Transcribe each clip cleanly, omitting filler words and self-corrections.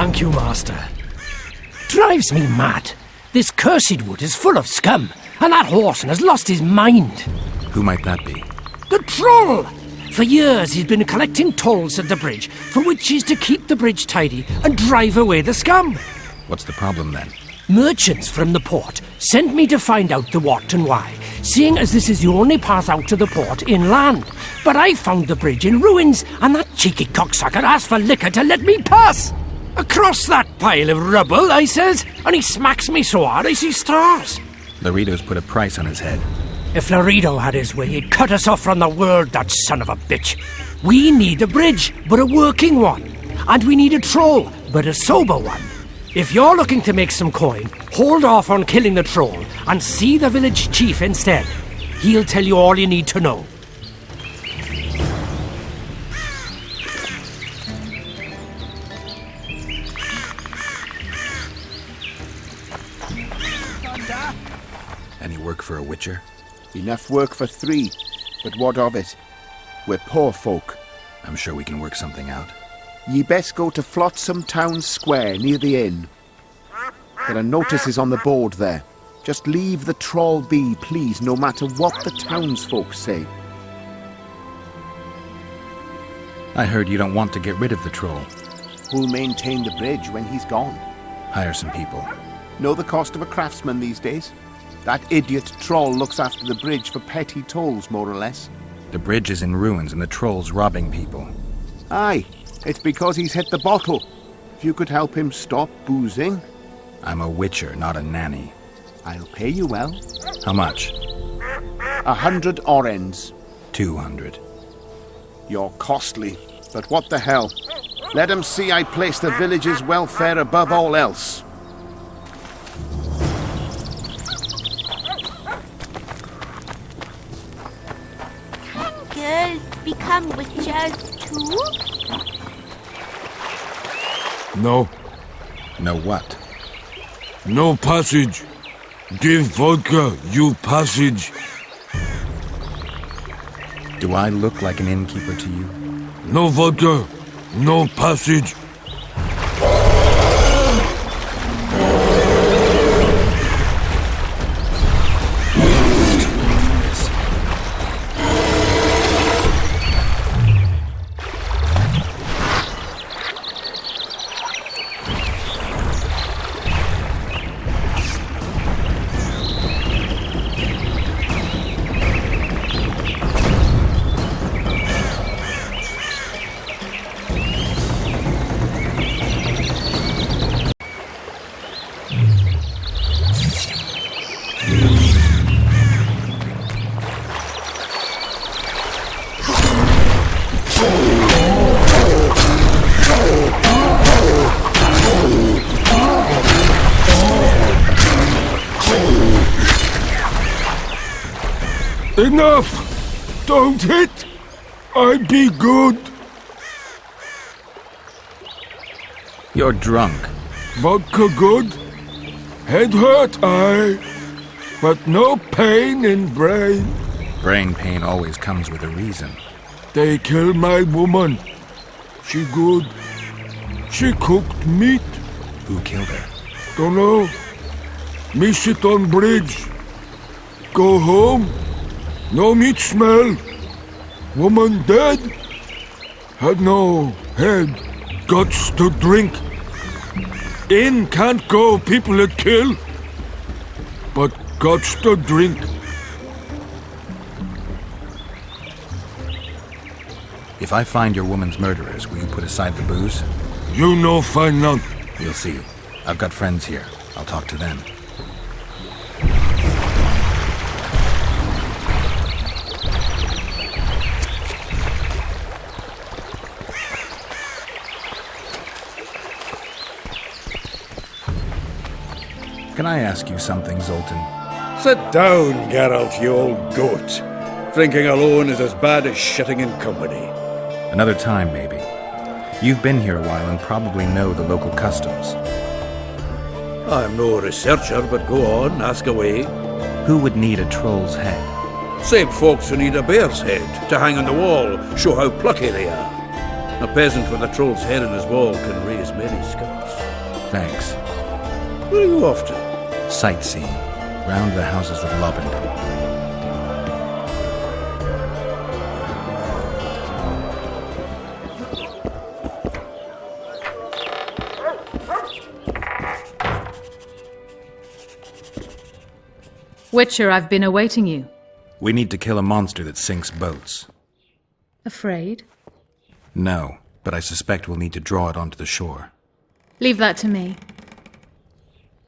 Thank you, master. Drives me mad. This cursed wood is full of scum, and that horseman has lost his mind. Who might that be? The troll! For years he's been collecting tolls at the bridge, for which is to keep the bridge tidy and drive away the scum. What's the problem then? Merchants from the port sent me to find out the what and why, seeing as this is the only path out to the port inland. But I found the bridge in ruins, and that cheeky cocksucker asked for liquor to let me pass. Across that pile of rubble, I says, and he smacks me so hard I see stars. Laredo's put a price on his head. If Laredo had his way, he'd cut us off from the world, that son of a bitch. We need a bridge, but a working one. And we need a troll, but a sober one. If you're looking to make some coin, hold off on killing the troll and see the village chief instead. He'll tell you all you need to know. Any work for a witcher? Enough work for 3, but what of it? We're poor folk. I'm sure we can work something out. Ye best go to Flotsam Town Square near the inn. There are notices on the board there. Just leave the troll be, please, no matter what the townsfolk say. I heard you don't want to get rid of the troll. Who'll maintain the bridge when he's gone? Hire some people. Know the cost of a craftsman these days? That idiot troll looks after the bridge for petty tolls, more or less. The bridge is in ruins and the troll's robbing people. Aye, it's because he's hit the bottle. If you could help him stop boozing... I'm a witcher, not a nanny. I'll pay you well. How much? 100 orens. 200. You're costly, but what the hell? Let 'em see I place the village's welfare above all else. Girls become witches too? No. No what? No passage. Give vodka, you passage. Do I look like an innkeeper to you? No vodka, no passage. Enough! Don't hit! I be good! You're drunk. Vodka good? Head hurt, aye. But no pain in brain. Brain pain always comes with a reason. They kill my woman. She good. She cooked meat. Who killed her? Dunno. Me sit on bridge. Go home. No meat smell. Woman dead. Had no head. Guts to drink. In can't go people that kill. But guts to drink. If I find your woman's murderers, will you put aside the booze? You no find none. You'll see. I've got friends here. I'll talk to them. Can I ask you something, Zoltan? Sit down, Geralt, you old goat. Drinking alone is as bad as shitting in company. Another time, maybe. You've been here a while and probably know the local customs. I'm no researcher, but go on, ask away. Who would need a troll's head? Same folks who need a bear's head to hang on the wall, show how plucky they are. A peasant with a troll's head in his wall can raise many scalps. Thanks. Where are you off to? Sightseeing. Round the houses of Lobendom. Witcher, I've been awaiting you. We need to kill a monster that sinks boats. Afraid? No, but I suspect we'll need to draw it onto the shore. Leave that to me.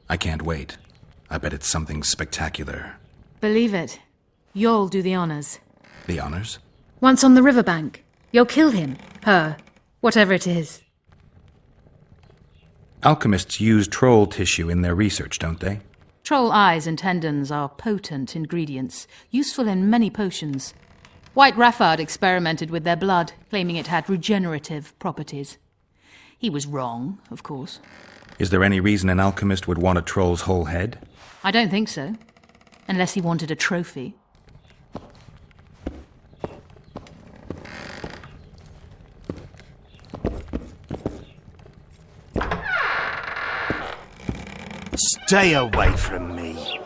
I can't wait. I bet it's something spectacular. Believe it. You'll do the honors. The honors? Once on the riverbank, you'll kill him, her, whatever it is. Alchemists use troll tissue in their research, don't they? Troll eyes and tendons are potent ingredients, useful in many potions. White Raffard experimented with their blood, claiming it had regenerative properties. He was wrong, of course. Is there any reason an alchemist would want a troll's whole head? I don't think so. Unless he wanted a trophy. Stay away from me.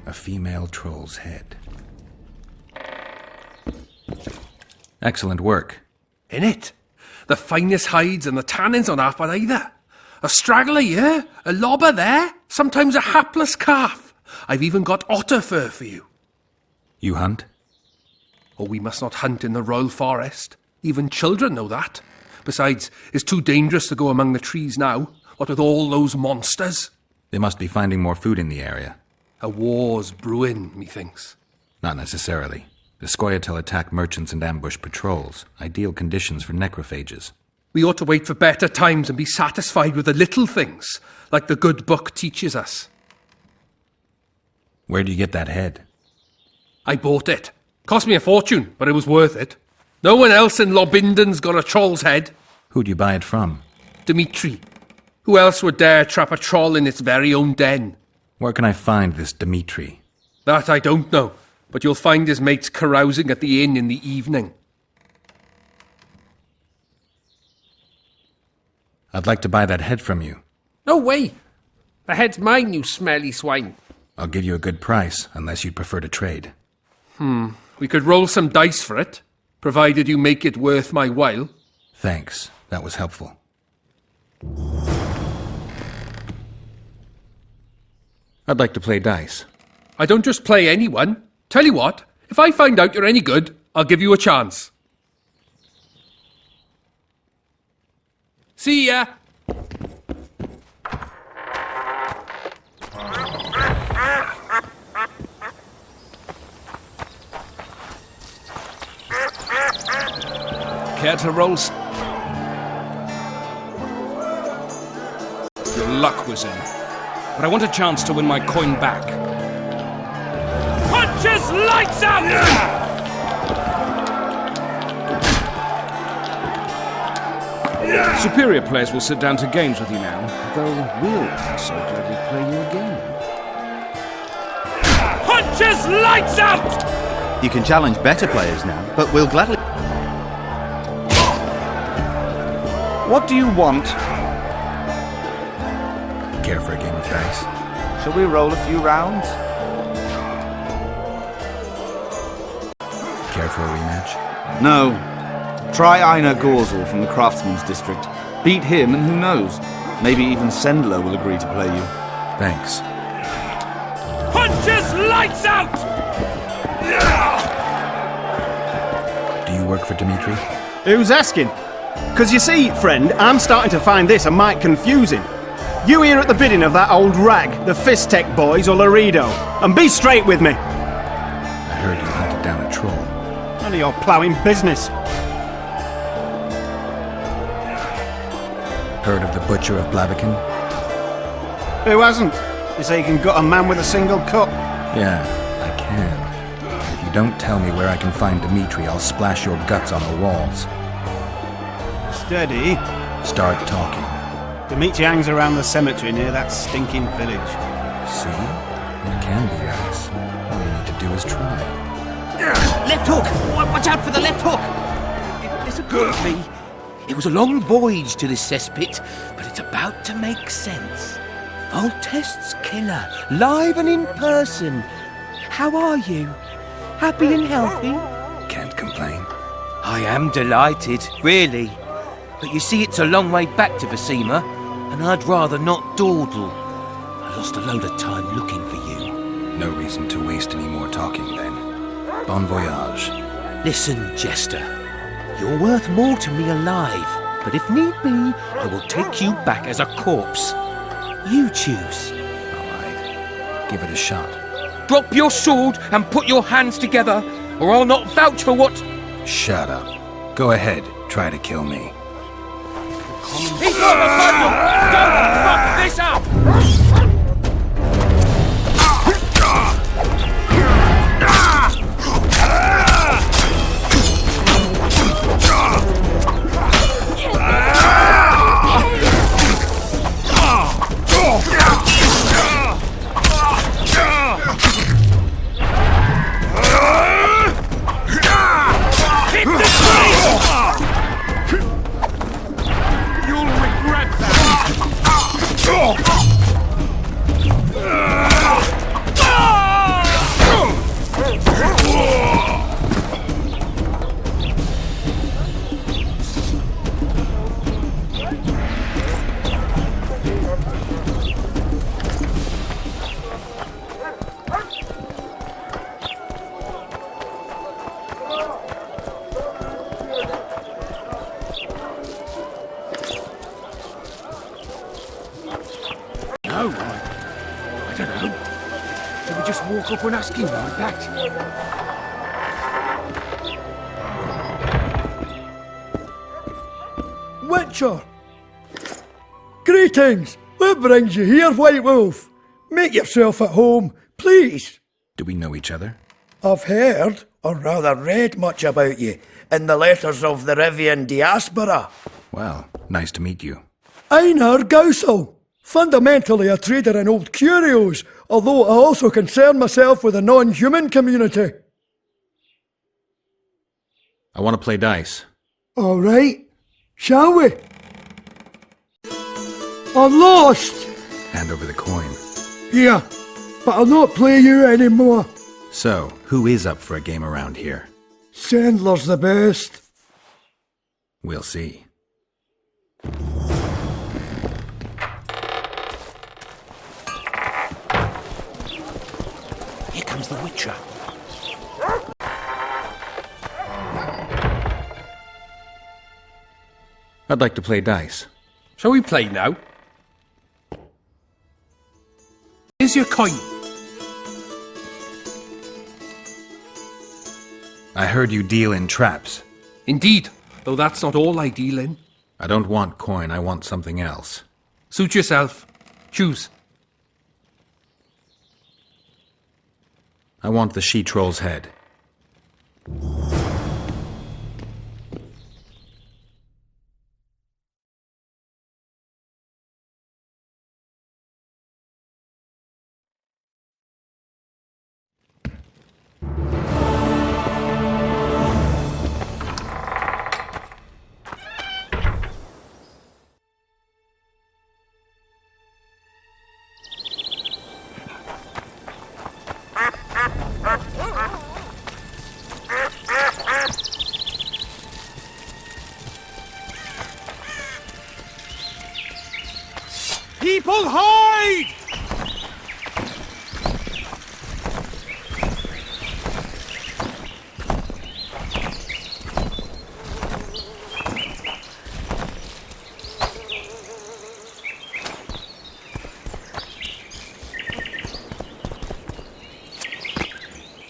A female troll's head. Excellent work. In it? The finest hides and the tannins on half by either. A straggler here, a lobber there, sometimes a hapless calf. I've even got otter fur for you. You hunt? Oh, we must not hunt in the royal forest. Even children know that. Besides, it's too dangerous to go among the trees now, what with all those monsters. They must be finding more food in the area. A war's brewing, methinks. Not necessarily. The Scoia'tael attack merchants and ambush patrols. Ideal conditions for necrophages. We ought to wait for better times and be satisfied with the little things, like the good book teaches us. Where do you get that head? I bought it. Cost me a fortune, but it was worth it. No one else in Lobinden's got a troll's head. Who'd you buy it from? Dimitri. Who else would dare trap a troll in its very own den? Where can I find this Dimitri? That I don't know, but you'll find his mates carousing at the inn in the evening. I'd like to buy that head from you. No way! The head's mine, you smelly swine. I'll give you a good price, unless you'd prefer to trade. We could roll some dice for it, provided you make it worth my while. Thanks. That was helpful. I'd like to play dice. I don't just play anyone. Tell you what, if I find out you're any good, I'll give you a chance. See ya! Care to roll? Your luck was in. But I want a chance to win my coin back. Punches lights out! Superior players will sit down to games with you now, though we'll also gladly play you a game. Punches lights out! You can challenge better players now, but we'll gladly... What do you want? Care for a game of dice? Shall we roll a few rounds? Care for a rematch? No. Try Einar Gorzel from the Craftsman's District. Beat him and who knows? Maybe even Sendler will agree to play you. Thanks. Punches lights out! Do you work for Dimitri? Who's asking? Because you see, friend, I'm starting to find this a mite confusing. You here at the bidding of that old rag, the Fistech boys or Laredo, and be straight with me. I heard you hunted down a troll. None of your ploughing business. Heard of the Butcher of Blaviken? Who hasn't? You say you can gut a man with a single cut? Yeah, I can. If you don't tell me where I can find Dmitri, I'll splash your guts on the walls. Steady. Start talking. Dmitri hangs around the cemetery near that stinking village. See? It can be nice. All you need to do is try. Left hook! Watch out for the left hook! This occurred to me. It was a long voyage to this cesspit, but it's about to make sense. Voltest's killer, live and in person. How are you? Happy and healthy? Can't complain. I am delighted, really. But you see, it's a long way back to Vasima, and I'd rather not dawdle. I lost a load of time looking for you. No reason to waste any more talking, then. Bon voyage. Listen, Jester. You're worth more to me alive, but if need be, I will take you back as a corpse. You choose. All right. Give it a shot. Drop your sword and put your hands together, or I'll not vouch for what... Shut up. Go ahead. Try to kill me. He's got the bundle! Don't fuck this up! Walk up and ask him like that. Witcher! Greetings! What brings you here, White Wolf? Make yourself at home, please. Do we know each other? I've heard, or rather read much about you, in the letters of the Rivian diaspora. Well, nice to meet you. Einar Gausel, fundamentally a trader in old curios, although I also concern myself with the non-human community. I want to play dice. All right, shall we? I'm lost! Hand over the coin. Yeah, but I'll not play you anymore. So, who is up for a game around here? Sandler's the best. We'll see. Here comes the Witcher. I'd like to play dice. Shall we play now? Here's your coin. I heard you deal in traps. Indeed, though that's not all I deal in. I don't want coin, I want something else. Suit yourself. Choose. I want the she-troll's head. People hide!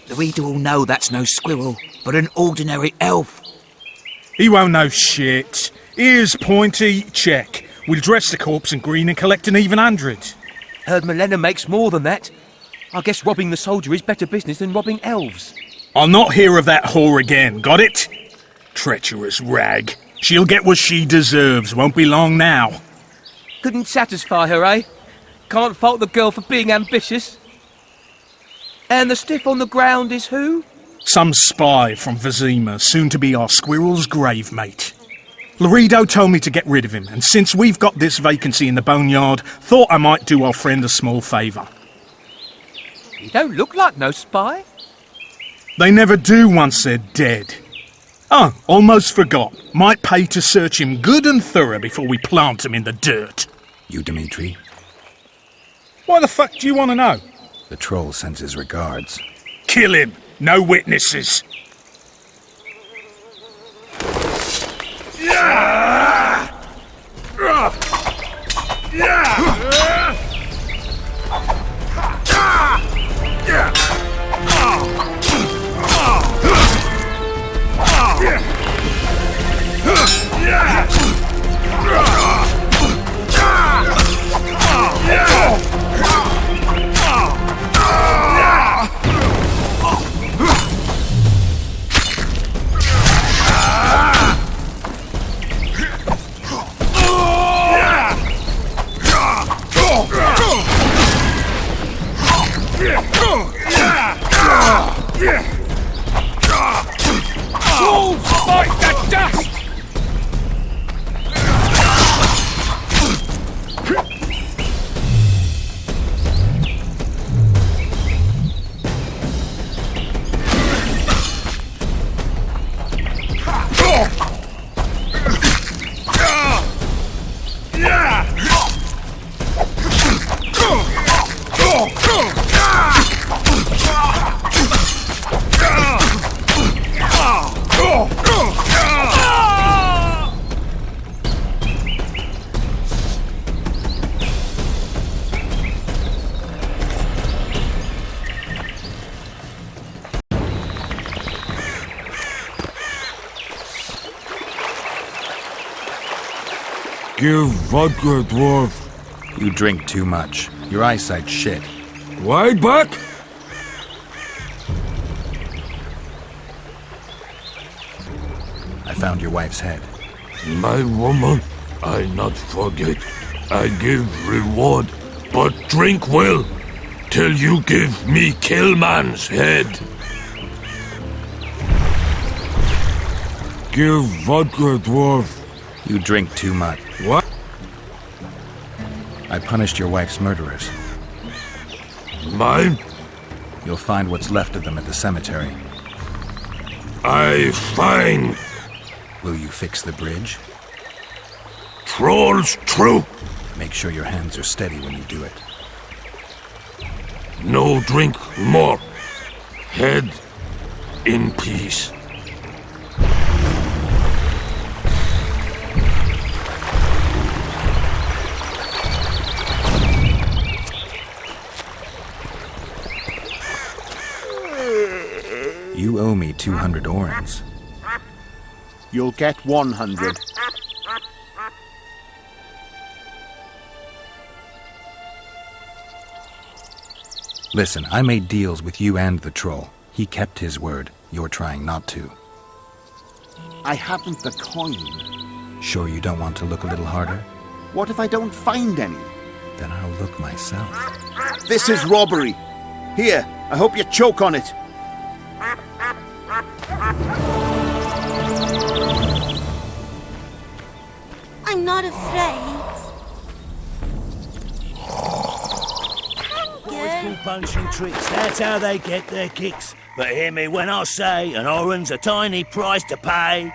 The reader will know that's no squirrel, but an ordinary elf. He won't know shit. Ears pointy, check. We'll dress the corpse in green and collect an even 100. Heard Milena makes more than that. I guess robbing the soldier is better business than robbing elves. I'll not hear of that whore again, got it? Treacherous rag. She'll get what she deserves, won't be long now. Couldn't satisfy her, eh? Can't fault the girl for being ambitious. And the stiff on the ground is who? Some spy from Vizima, soon to be our squirrel's grave mate. Laredo told me to get rid of him, and since we've got this vacancy in the boneyard, thought I might do our friend a small favour. You don't look like no spy. They never do once they're dead. Oh, almost forgot. Might pay to search him good and thorough before we plant him in the dirt. You, Dimitri? Why the fuck do you want to know? The troll sends his regards. Kill him! No witnesses! Give vodka, dwarf. You drink too much. Your eyesight's shit. Wide back? I found your wife's head. My woman, I not forget. I give reward, but drink well, till you give me Killman's head. Give vodka, dwarf. You drink too much. What? I punished your wife's murderers. Mine? You'll find what's left of them at the cemetery. I find. Will you fix the bridge? Trolls true. Make sure your hands are steady when you do it. No drink more. Head in peace. You owe me 200 orens. You'll get 100. Listen, I made deals with you and the troll. He kept his word. You're trying not to. I haven't the coin. Sure you don't want to look a little harder? What if I don't find any? Then I'll look myself. This is robbery. Here, I hope you choke on it. I'm not afraid. Punching tricks, that's how they get their kicks. But hear me when I say an oran's a tiny price to pay.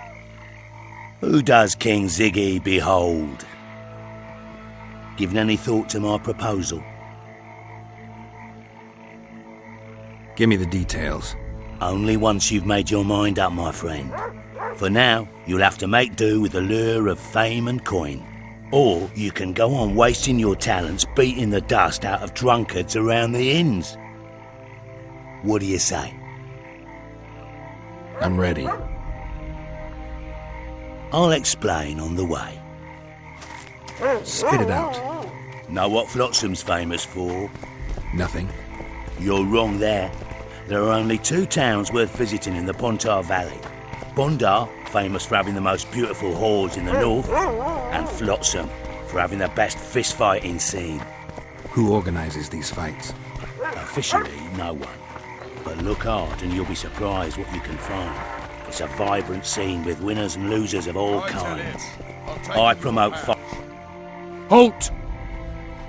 Who does King Ziggy behold? Given any thought to my proposal? Give me the details. Only once you've made your mind up, my friend. For now, you'll have to make do with the lure of fame and coin. Or you can go on wasting your talents beating the dust out of drunkards around the inns. What do you say? I'm ready. I'll explain on the way. Spit it out. Know what Flotsam's famous for? Nothing. You're wrong there. There are only 2 towns worth visiting in the Pontar Valley. Bondar, famous for having the most beautiful whores in the north, and Flotsam, for having the best fist-fighting scene. Who organises these fights? Officially, no one. But look hard and you'll be surprised what you can find. It's a vibrant scene with winners and losers of all kinds. I promote Halt!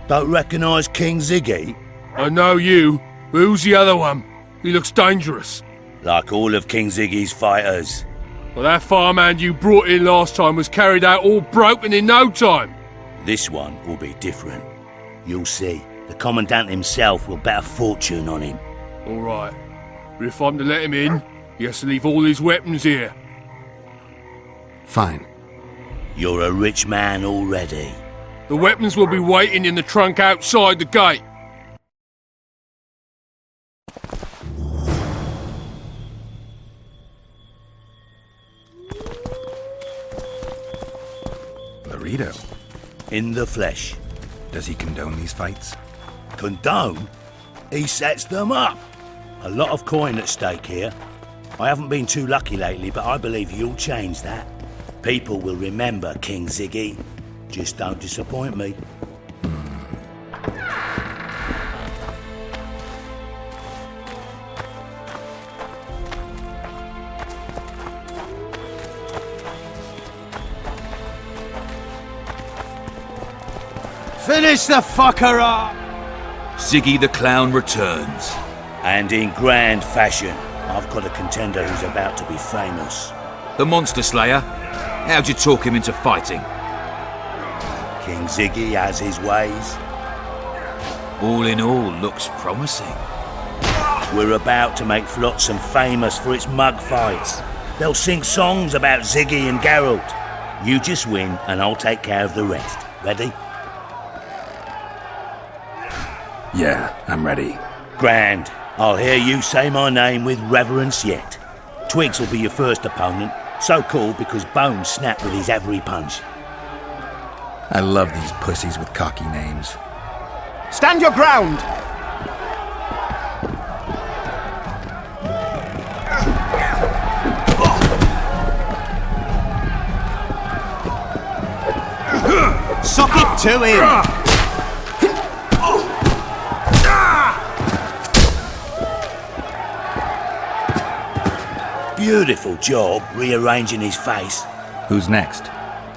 Don't recognise King Ziggy? I know you. But who's the other one? He looks dangerous. Like all of King Ziggy's fighters. Well, that farmhand you brought in last time was carried out all broken in no time. This one will be different. You'll see. The Commandant himself will bet a fortune on him. All right. But if I'm to let him in, he has to leave all his weapons here. Fine. You're a rich man already. The weapons will be waiting in the trunk outside the gate. Laredo. In the flesh. Does he condone these fights? Condone? He sets them up. A lot of coin at stake here. I haven't been too lucky lately, but I believe you'll change that. People will remember King Ziggy. Just don't disappoint me. Finish the fucker up! Ziggy the Clown returns. And in grand fashion. I've got a contender who's about to be famous. The Monster Slayer? How'd you talk him into fighting? King Ziggy has his ways. All in all, looks promising. We're about to make Flotsam famous for its mug fights. They'll sing songs about Ziggy and Geralt. You just win and I'll take care of the rest. Ready? Yeah, I'm ready. Grand. I'll hear you say my name with reverence yet. Twigs will be your first opponent, so called because Bones snapped with his every punch. I love these pussies with cocky names. Stand your ground! Suck it to him! Beautiful job rearranging his face. Who's next?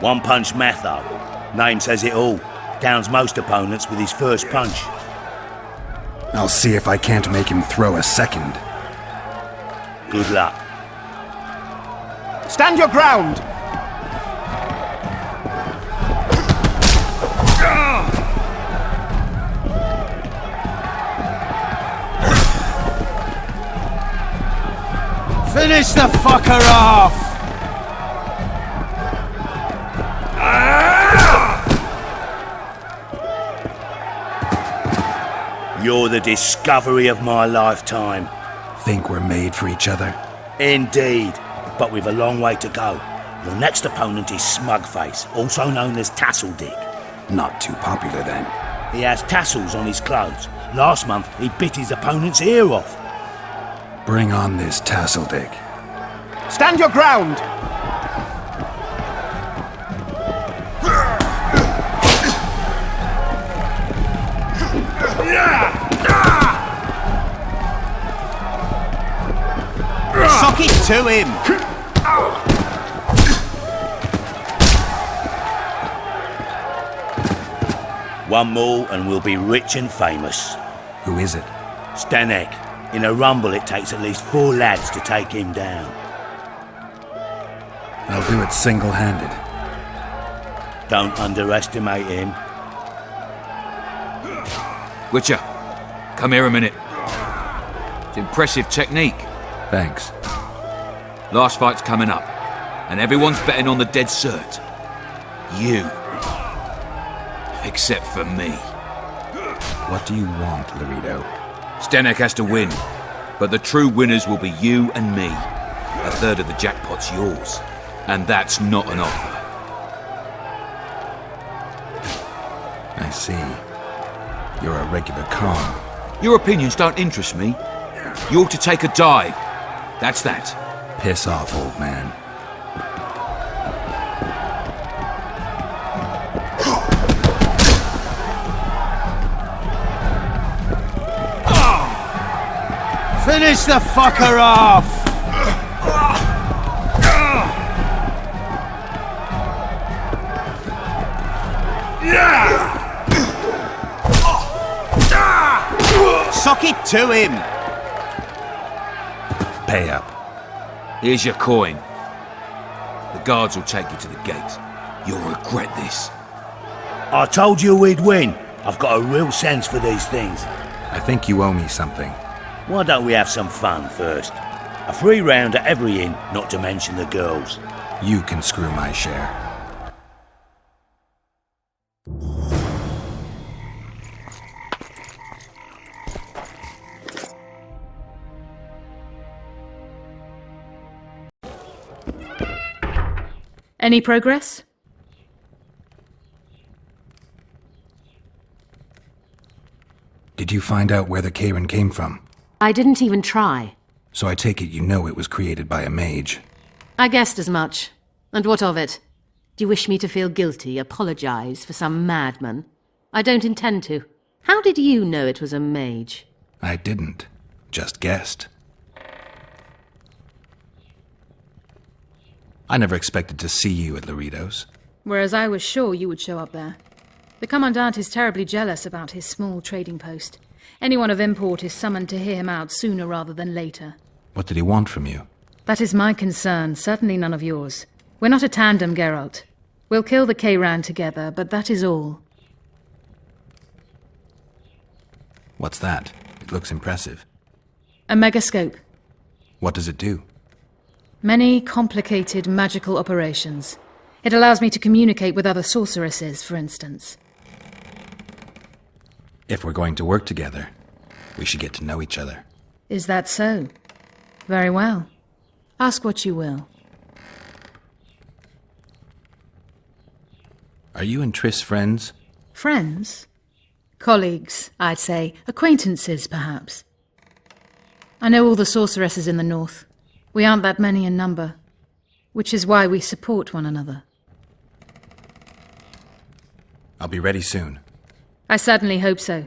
One Punch Matho. Name says it all. Downs most opponents with his first punch. I'll see if I can't make him throw a second. Good luck. Stand your ground! Finish the fucker off! You're the discovery of my lifetime. Think we're made for each other? Indeed, but we've a long way to go. Your next opponent is Smugface, also known as Tasseldick. Not too popular then. He has tassels on his clothes. Last month, he bit his opponent's ear off. Bring on this Tasseldick. Stand your ground! Suck it to him! One more and we'll be rich and famous. Who is it? Stanek. In a rumble, it takes at least 4 lads to take him down. I'll do it single-handed. Don't underestimate him. Witcher, come here a minute. It's impressive technique. Thanks. Last fight's coming up, and everyone's betting on the dead cert. You. Except for me. What do you want, Laredo? Stanek has to win, but the true winners will be you and me. A third of the jackpot's yours, and that's not an offer. I see. You're a regular con. Your opinions don't interest me. You ought to take a dive. That's that. Piss off, old man. Finish the fucker off! Suck it to him! Pay up. Here's your coin. The guards will take you to the gate. You'll regret this. I told you we'd win. I've got a real sense for these things. I think you owe me something. Why don't we have some fun first? A free round at every inn, not to mention the girls. You can screw my share. Any progress? Did you find out where the Karen came from? I didn't even try. So I take it you know it was created by a mage. I guessed as much. And what of it? Do you wish me to feel guilty, apologize for some madman? I don't intend to. How did you know it was a mage? I didn't. Just guessed. I never expected to see you at Laredo's. Whereas I was sure you would show up there. The Commandant is terribly jealous about his small trading post. Anyone of import is summoned to hear him out sooner rather than later. What did he want from you? That is my concern, certainly none of yours. We're not a tandem, Geralt. We'll kill the Kayran together, but that is all. What's that? It looks impressive. A megascope. What does it do? Many complicated magical operations. It allows me to communicate with other sorceresses, for instance. If we're going to work together, we should get to know each other. Is that so? Very well. Ask what you will. Are you and Triss friends? Friends? Colleagues, I'd say. Acquaintances, perhaps. I know all the sorceresses in the north. We aren't that many in number, which is why we support one another. I'll be ready soon. I certainly hope so.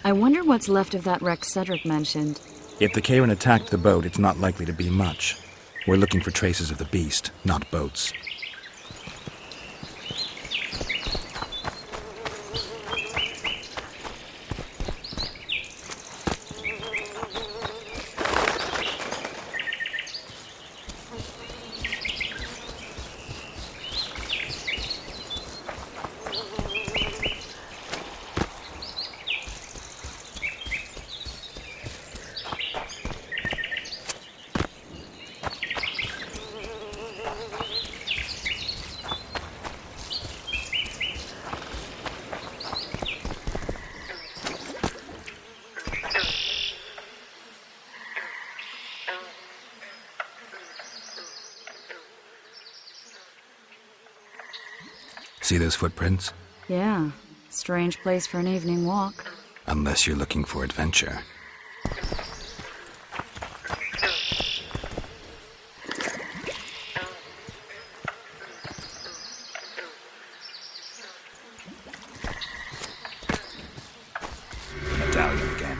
I wonder what's left of that wreck Cedric mentioned. If the Karen attacked the boat, it's not likely to be much. We're looking for traces of the beast, not boats. see those footprints? Yeah, strange place for an evening walk. Unless you're looking for adventure. Medallion again.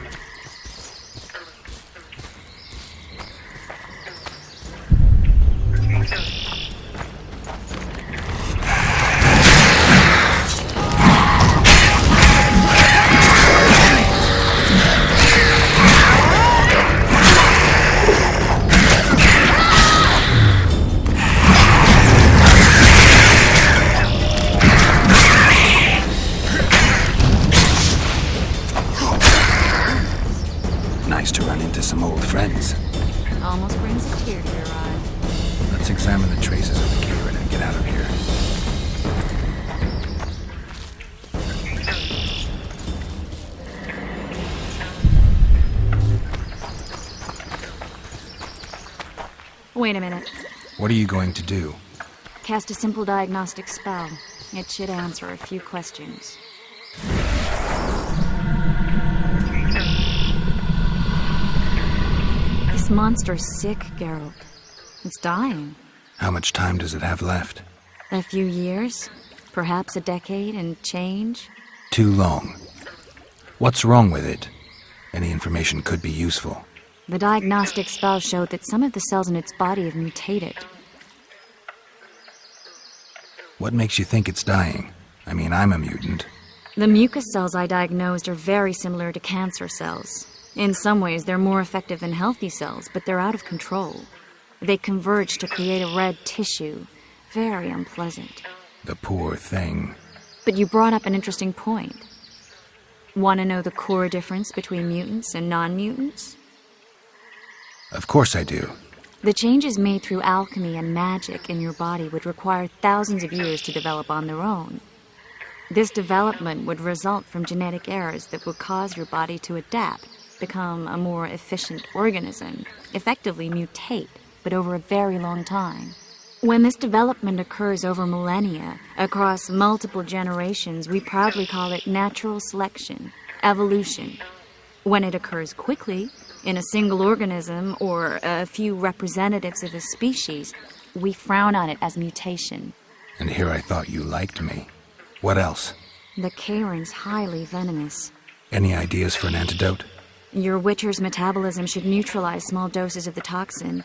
Nice to run into some old friends. Almost brings a tear to your eye. Let's examine the traces of the Kieran and get out of here. Wait a minute. What are you going to do? Cast a simple diagnostic spell. It should answer a few questions. This monster's sick, Geralt. It's dying. How much time does it have left? A few years? Perhaps a decade and change? Too long. What's wrong with it? Any information could be useful. The diagnostic spell showed that some of the cells in its body have mutated. What makes you think it's dying? I mean, I'm a mutant. The mucus cells I diagnosed are very similar to cancer cells. In some ways, they're more effective than healthy cells, but they're out of control. They converge to create a red tissue. Very unpleasant. The poor thing. But you brought up an interesting point. Want to know the core difference between mutants and non-mutants? Of course I do. The changes made through alchemy and magic in your body would require thousands of years to develop on their own. This development would result from genetic errors that would cause your body to adapt, become a more efficient organism, effectively mutate, but over a very long time. When this development occurs over millennia, across multiple generations, we proudly call it natural selection, evolution. When it occurs quickly, in a single organism or a few representatives of a species, we frown on it as mutation. And here I thought you liked me. What else? The Kieran's highly venomous. Any ideas for an antidote? Your Witcher's metabolism should neutralize small doses of the toxin.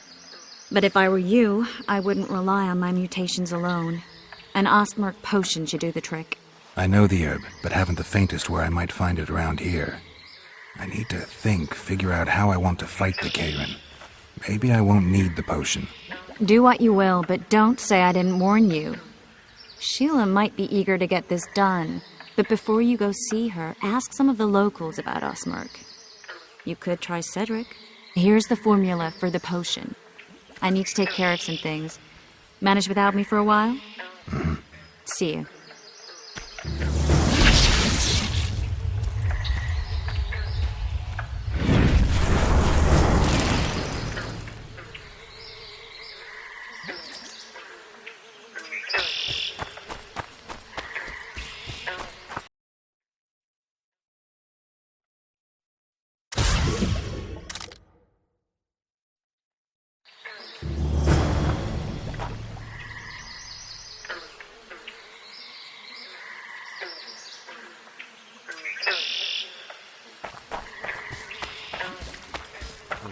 But if I were you, I wouldn't rely on my mutations alone. An Ostmark potion should do the trick. I know the herb, but haven't the faintest where I might find it around here. I need to figure out how I want to fight the Kieran. Maybe I won't need the potion. Do what you will, but don't say I didn't warn you. Sheila might be eager to get this done, but before you go see her, ask some of the locals about Ostmark. You could try Cedric. Here's the formula for the potion. I need to take care of some things. Manage without me for a while? Mm-hmm. See you.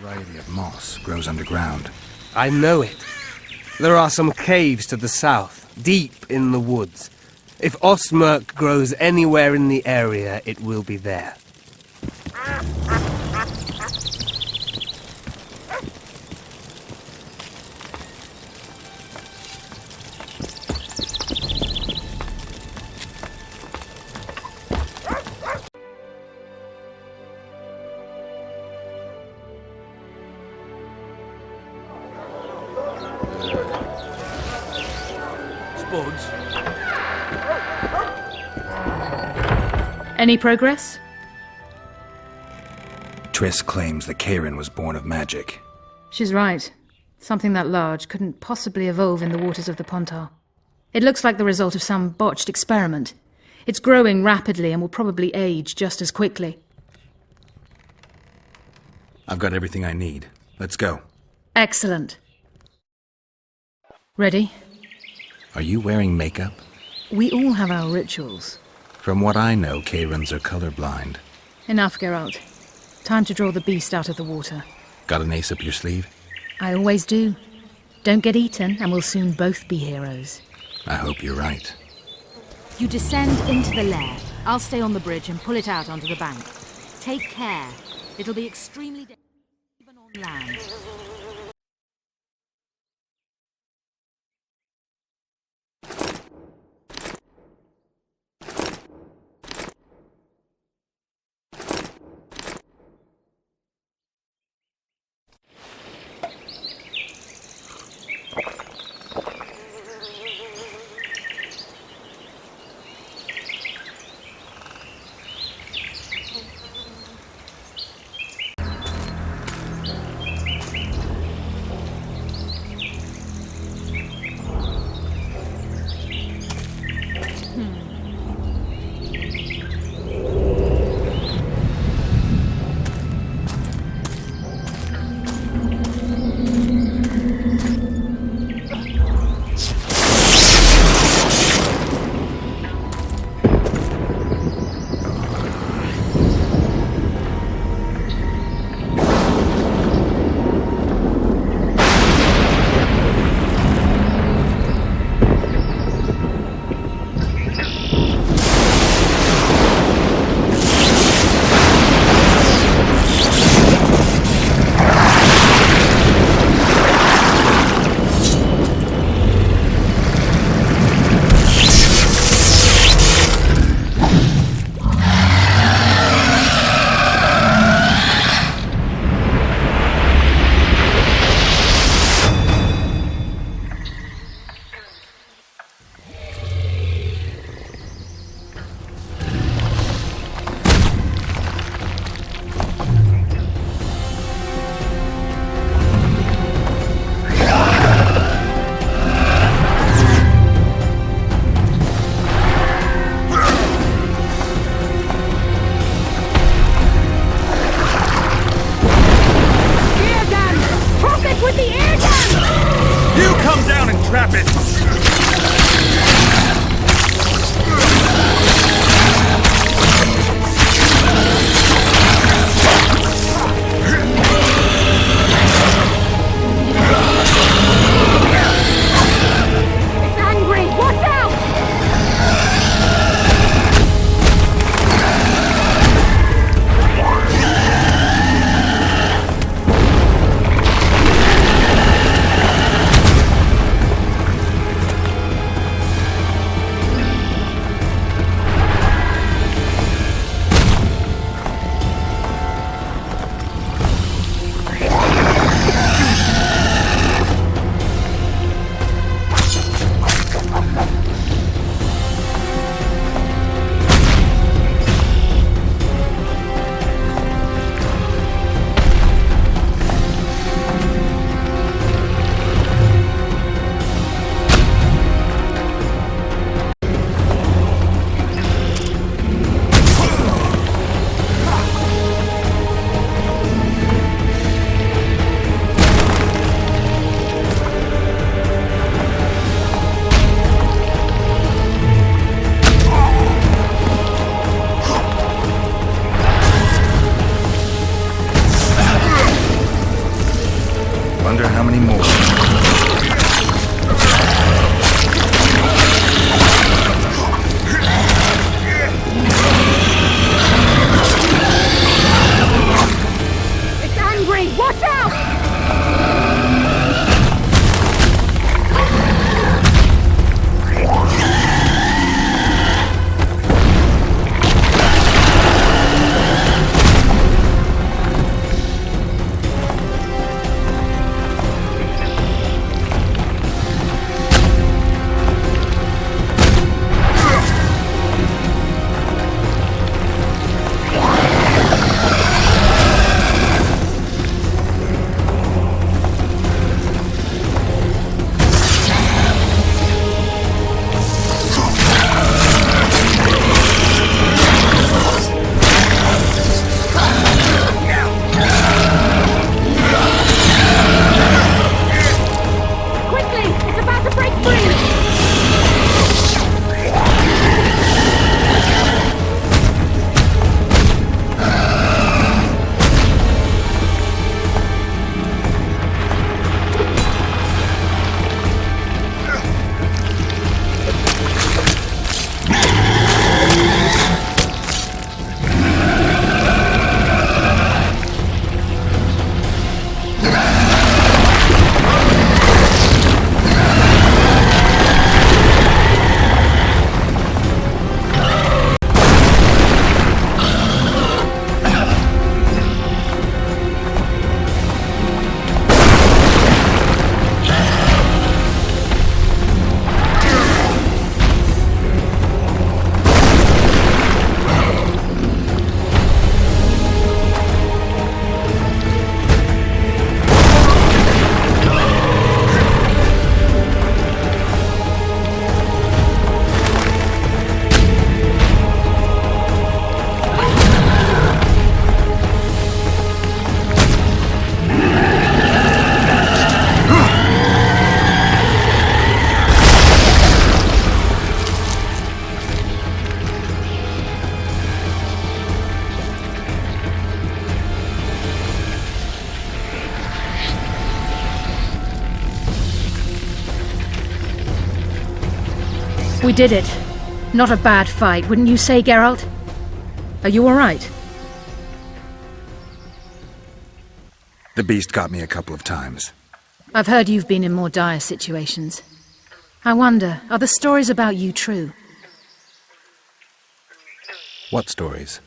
Variety of moss grows underground. I know it. There are some caves to the south, deep in the woods. If Ostmark grows anywhere in the area, it will be there. Any progress? Triss claims the Kieran was born of magic. She's right. Something that large couldn't possibly evolve in the waters of the Pontar. It looks like the result of some botched experiment. It's growing rapidly and will probably age just as quickly. I've got everything I need. Let's go. Excellent. Ready? Are you wearing makeup? We all have our rituals. From what I know, Kayrans are colorblind. Enough, Geralt. Time to draw the beast out of the water. Got an ace up your sleeve? I always do. Don't get eaten, and we'll soon both be heroes. I hope you're right. You descend into the lair. I'll stay on the bridge and pull it out onto the bank. Take care. It'll be extremely dangerous even on land. We did it. Not a bad fight, wouldn't you say, Geralt? Are you all right? The beast got me a couple of times. I've heard you've been in more dire situations. I wonder, are the stories about you true? What stories?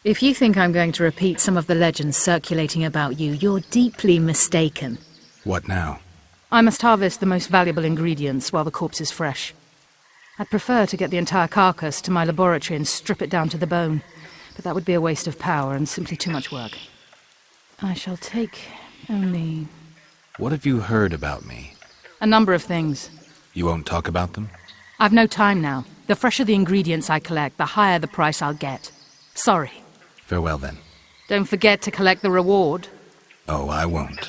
If you think I'm going to repeat some of the legends circulating about you, you're deeply mistaken. What now? I must harvest the most valuable ingredients while the corpse is fresh. I'd prefer to get the entire carcass to my laboratory and strip it down to the bone, but that would be a waste of power and simply too much work. I shall take only... What have you heard about me? a number of things. You won't talk about them? I've no time now. The fresher the ingredients I collect, the higher the price I'll get. Sorry. Farewell, then. Don't forget to collect the reward. Oh, I won't.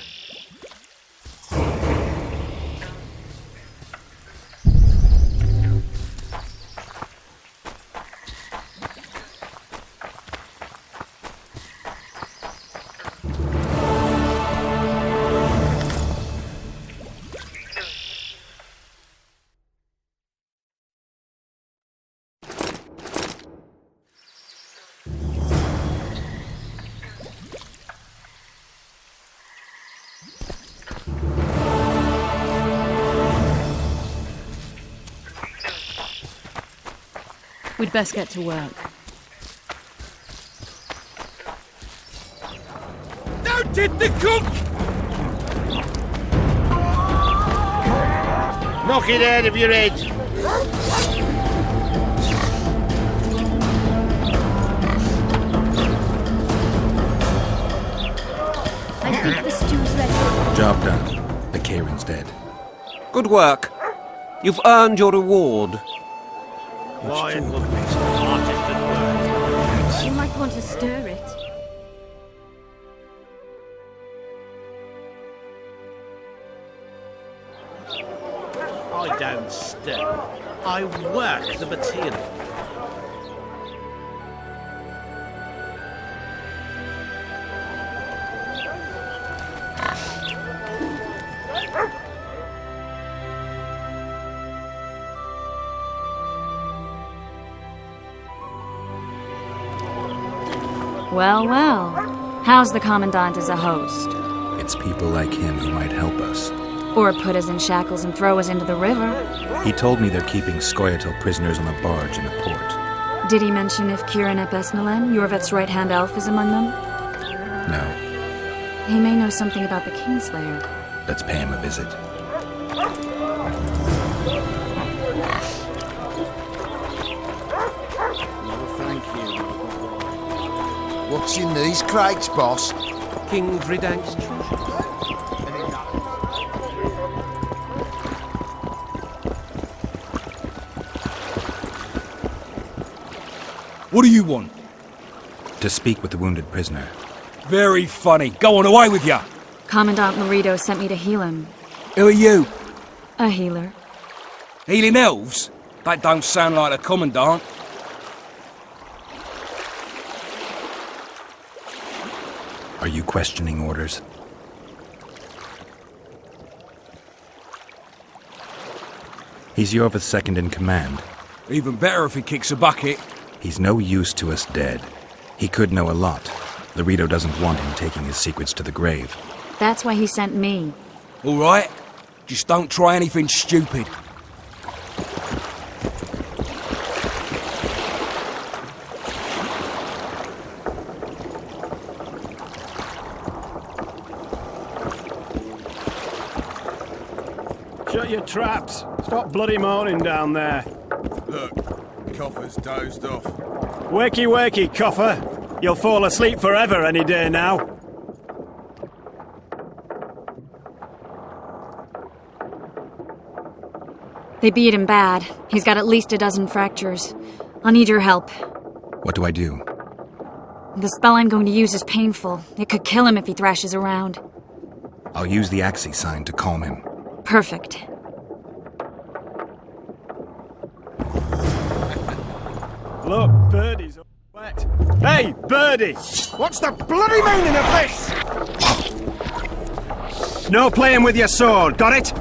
We'd best get to work. Don't hit the cook! Knock it out of your head. I think the stew's ready. Job done. The Kieran's dead. Good work. You've earned your reward. You might want to stir it. I don't stir. I work the material. Well, well. How's the Commandant as a host? It's people like him who might help us. Or put us in shackles and throw us into the river. He told me they're keeping Scoia'tael prisoners on a barge in the port. Did he mention if Kieran ep Esnalen, Yorvet's right-hand elf, is among them? No. He may know something about the Kingslayer. Let's pay him a visit. What's in these crates, boss? King Vridank's treasure. What do you want? To speak with the wounded prisoner. Very funny. Go on, away with ya! Commandant Laredo sent me to heal him. Who are you? A healer. Healing elves? That don't sound like a commandant. Are you questioning orders? He's Yorva's second in command. Even better if he kicks a bucket. He's no use to us dead. He could know a lot. Laredo doesn't want him taking his secrets to the grave. That's why he sent me. All right. Just don't try anything stupid. Shut your traps. Stop bloody moaning down there. Look, Coffer's dozed off. Wakey, wakey, Coffer. You'll fall asleep forever any day now. They beat him bad. He's got at least a dozen fractures. I'll need your help. What do I do? The spell I'm going to use is painful. It could kill him if he thrashes around. I'll use the Axii sign to calm him. Perfect. Look, Birdie's all wet. Hey, Birdie! What's the bloody meaning of this? No playing with your sword, got it?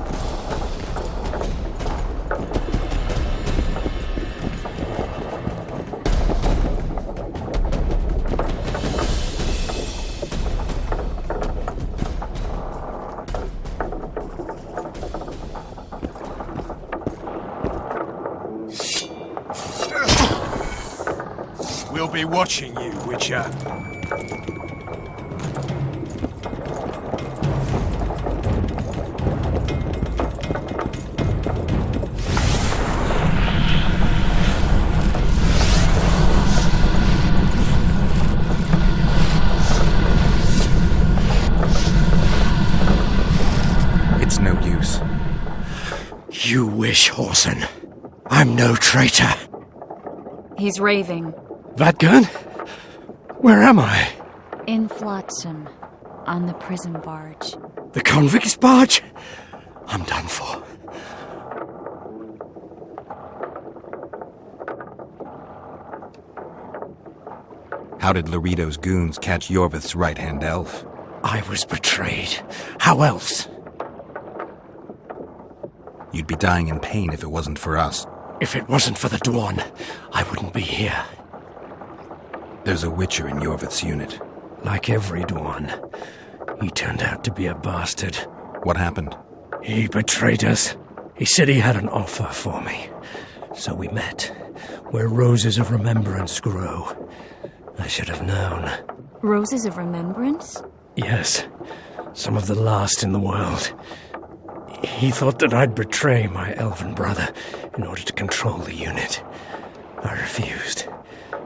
We'll be watching you, Witcher. It's no use. You wish, Horson. I'm no traitor. He's raving. Vadgun? Where am I? In Flotsam, on the prison barge. The convict's barge? I'm done for. How did Laredo's goons catch Yorvith's right-hand elf? I was betrayed. How else? You'd be dying in pain if it wasn't for us. If it wasn't for the Dwan, I wouldn't be here. There's a Witcher in Yorvith's unit. Like every Dwan, he turned out to be a bastard. What happened? He betrayed us. He said he had an offer for me. So we met, where roses of remembrance grow. I should have known. Roses of remembrance? Yes, some of the last in the world. He thought that I'd betray my elven brother in order to control the unit. I refused,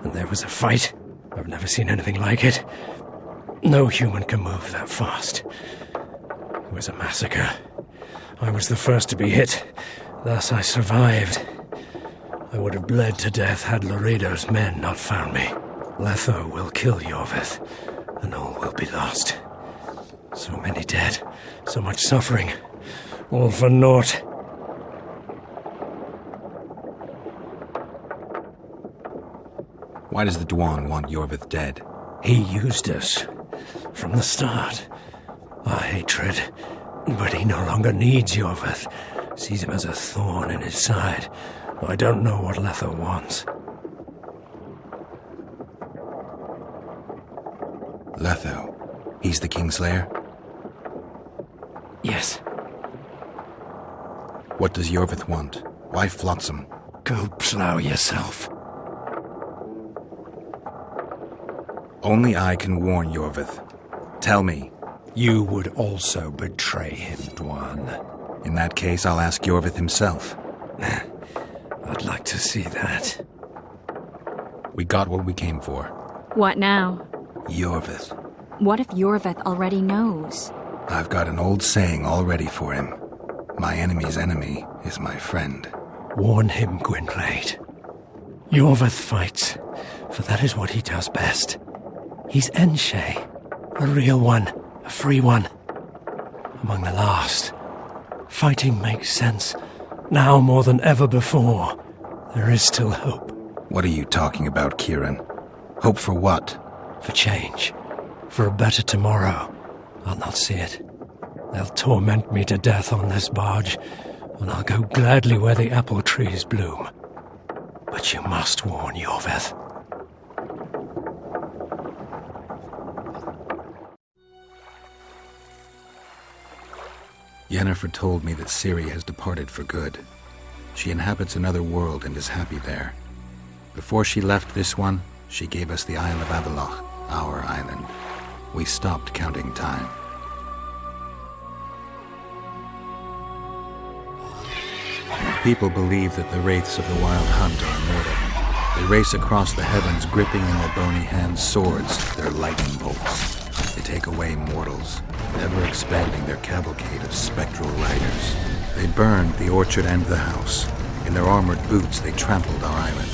and there was a fight. I've never seen anything like it. No human can move that fast. It was a massacre. I was the first to be hit, thus I survived. I would have bled to death had Laredo's men not found me. Letho will kill Yorvith, and all will be lost. So many dead, so much suffering, all for naught. Why does the Dwan want Yorvith dead? He used us from the start. Our hatred. But he no longer needs Yorvith. Sees him as a thorn in his side. I don't know what Letho wants. Letho. He's the Kingslayer? Yes. What does Yorvith want? Why Flotsam? Go plough yourself. Only I can warn Yorvith. Tell me. You would also betray him, Dwan. In that case, I'll ask Yorvith himself. I'd like to see that. We got what we came for. What now? Yorvith. What if Yorvith already knows? I've got an old saying all ready for him. My enemy's enemy is my friend. Warn him, Gwynplaine. Yorvith fights, for that is what he does best. He's Enshe, a real one, a free one. Among the last. Fighting makes sense. Now more than ever before. There is still hope. What are you talking about, Kieran? Hope for what? For change. For a better tomorrow. I'll not see it. They'll torment me to death on this barge, and I'll go gladly where the apple trees bloom. But you must warn Yorvith. Yennefer told me that Ciri has departed for good. She inhabits another world and is happy there. Before she left this one, she gave us the Isle of Avallac'h, our island. We stopped counting time. People believe that the wraiths of the Wild Hunt are immortal. They race across the heavens, gripping in their bony hands swords, their lightning bolts. They take away mortals, ever expanding their cavalcade of spectral riders. They burned the orchard and the house. In their armored boots, they trampled our island.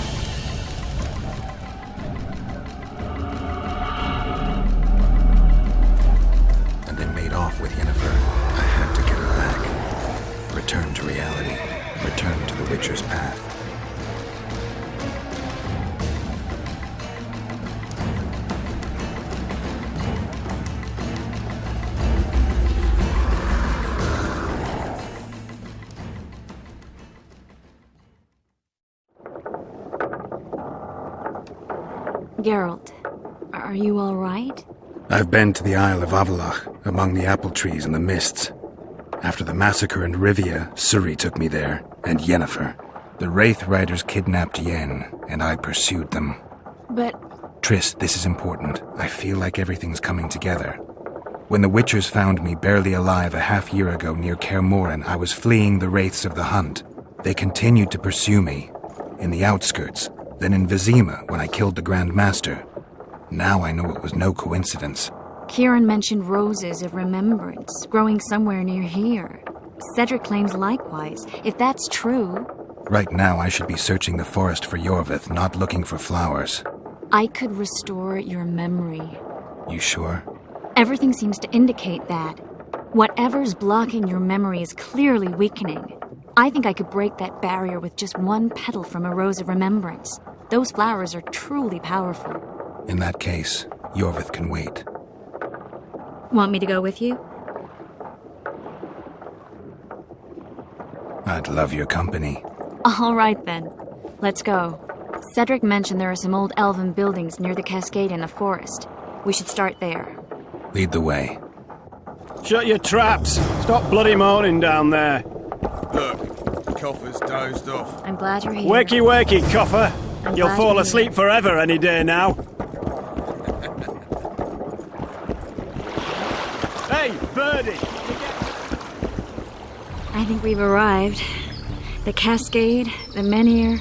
And they made off with Yennefer. I had to get her back. Return to reality. Return to the Witcher's path. Geralt, are you all right? I've been to the Isle of Avallac'h, among the apple trees and the mists. After the massacre in Rivia, Ciri took me there, and Yennefer. The Wraith Riders kidnapped Yen, and I pursued them. But Triss, this is important. I feel like everything's coming together. When the Witchers found me barely alive a half-year ago near Kaer Morhen, I was fleeing the wraiths of the Hunt. They continued to pursue me, in the outskirts, then in Vizima when I killed the Grand Master. Now I know it was no coincidence. Kieran mentioned roses of remembrance growing somewhere near here. Cedric claims likewise. If that's true... Right now I should be searching the forest for Yorvith, not looking for flowers. I could restore your memory. You sure? Everything seems to indicate that. Whatever's blocking your memory is clearly weakening. I think I could break that barrier with just one petal from a rose of remembrance. Those flowers are truly powerful. In that case, Yorvith can wait. Want me to go with you? I'd love your company. All right then. Let's go. Cedric mentioned there are some old elven buildings near the cascade in the forest. We should start there. Lead the way. Shut your traps! Stop bloody moaning down there. Look, Coffer's dozed off. I'm glad you're here. Wakey, wakey, Coffer. You'll glad fall you're asleep forever any day now. Hey, Birdie! I think we've arrived. The cascade, the menhir.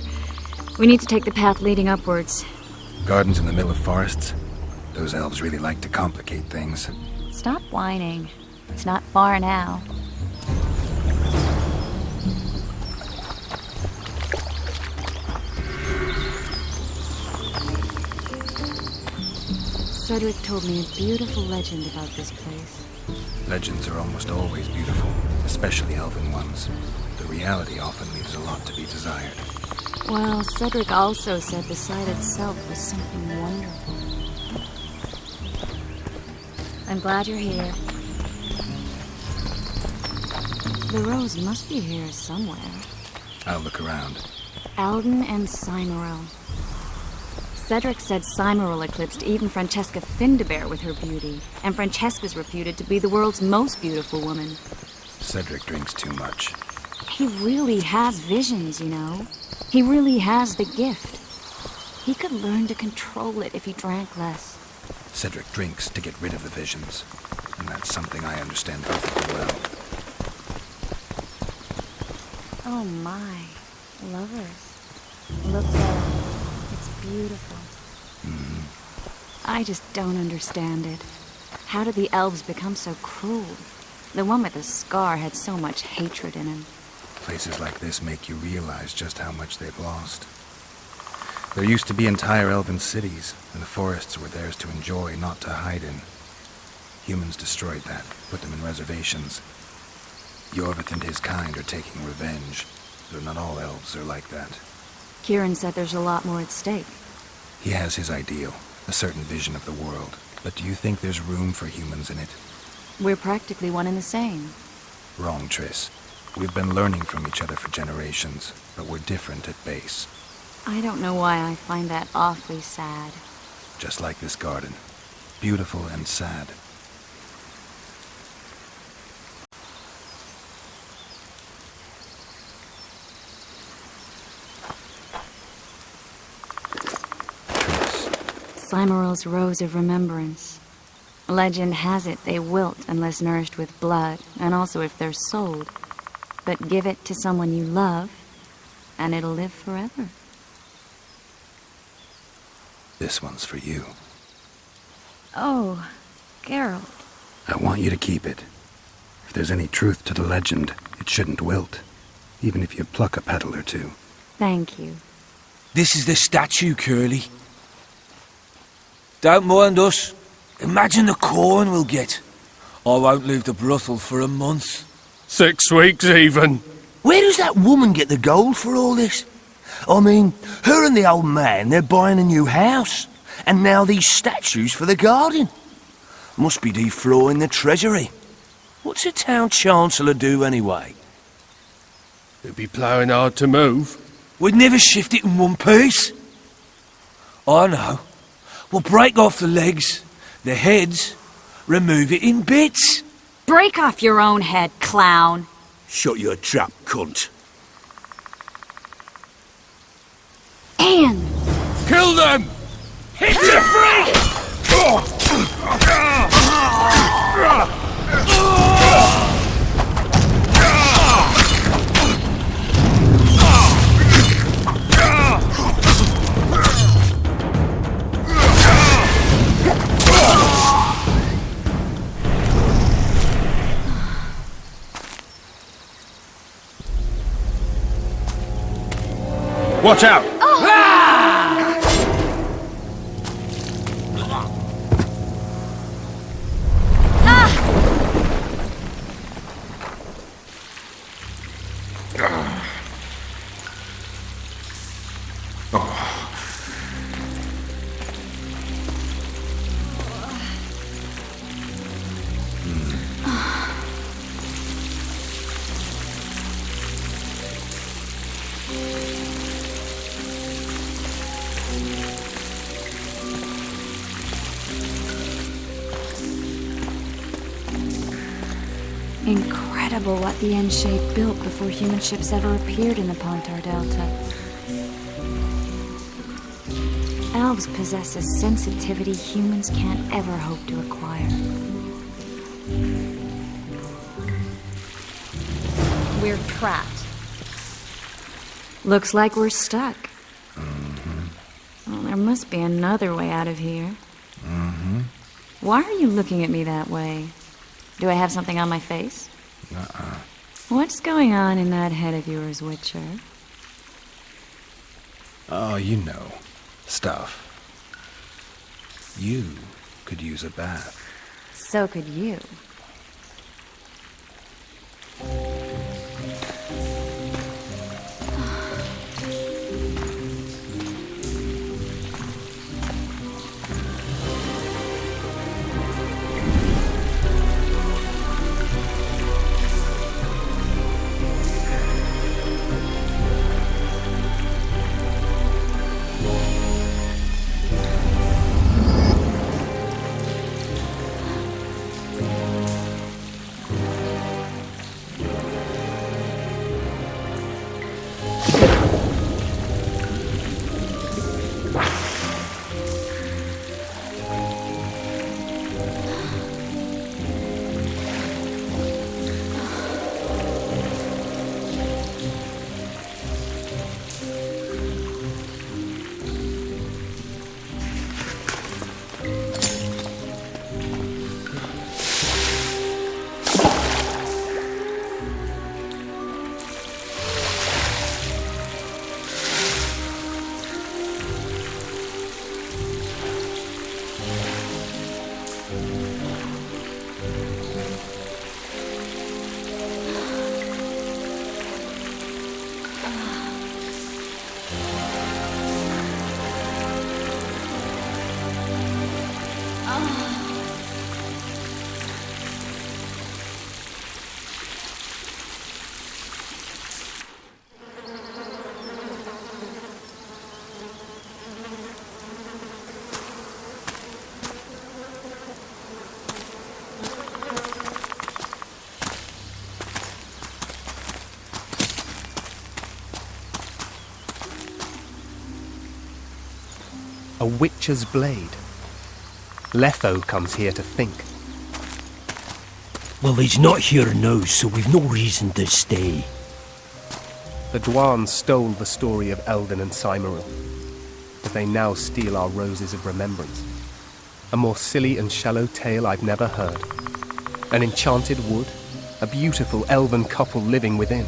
We need to take the path leading upwards. Gardens in the middle of forests? Those elves really like to complicate things. Stop whining. It's not far now. Cedric told me a beautiful legend about this place. Legends are almost always beautiful, especially elven ones. The reality often leaves a lot to be desired. Well, Cedric also said the site itself was something wonderful. I'm glad you're here. The rose must be here somewhere. I'll look around. Alden and Cymoril. Cedric said Cymoril eclipsed even Francesca Findabair with her beauty, and Francesca's reputed to be the world's most beautiful woman. Cedric drinks too much. He really has visions, you know. He really has the gift. He could learn to control it if he drank less. Cedric drinks to get rid of the visions, and that's something I understand perfectly well. Oh my, lovers. Look there. It's beautiful. I just don't understand it. How did the elves become so cruel? The one with the scar had so much hatred in him. Places like this make you realize just how much they've lost. There used to be entire elven cities, and the forests were theirs to enjoy, not to hide in. Humans destroyed that, put them in reservations. Yorvith and his kind are taking revenge, though not all elves are like that. Kieran said there's a lot more at stake. He has his ideal, a certain vision of the world. But do you think there's room for humans in it? We're practically one and the same. Wrong, Triss. We've been learning from each other for generations, but we're different at base. I don't know why I find that awfully sad. Just like this garden. Beautiful and sad. Cymoril's Rose of Remembrance. Legend has it they wilt unless nourished with blood, and also if they're sold. But give it to someone you love, and it'll live forever. This one's for you. Oh, Geralt. I want you to keep it. If there's any truth to the legend, it shouldn't wilt, even if you pluck a petal or two. Thank you. This is the statue, Curly. Don't mind us. Imagine the corn we'll get. I won't leave the brothel for a month. 6 weeks even. Where does that woman get the gold for all this? I mean, her and the old man, they're buying a new house. And now these statues for the garden. Must be defraying the treasury. What's a town chancellor do anyway? They'd be ploughing hard to move. We'd never shift it in one piece. I know. We'll break off the legs, the heads, remove it in bits. Break off your own head, clown. Shut your trap, cunt. Anne! Kill them! Hit the freak! Watch out! Incredible what the N-shape built before human ships ever appeared in the Pontar Delta. Elves possess a sensitivity humans can't ever hope to acquire. We're trapped. Looks like we're stuck. Well, there must be another way out of here. Why are you looking at me that way? Do I have something on my face? What's going on in that head of yours, Witcher? Oh, you know. Stuff. You could use a bath. So could you. A witcher's blade. Letho comes here to think. Well, he's not here now, so we've no reason to stay. The Dwaan stole the story of Eldon and Cymoril, but they now steal our roses of remembrance. A more silly and shallow tale I've never heard. An enchanted wood, a beautiful elven couple living within.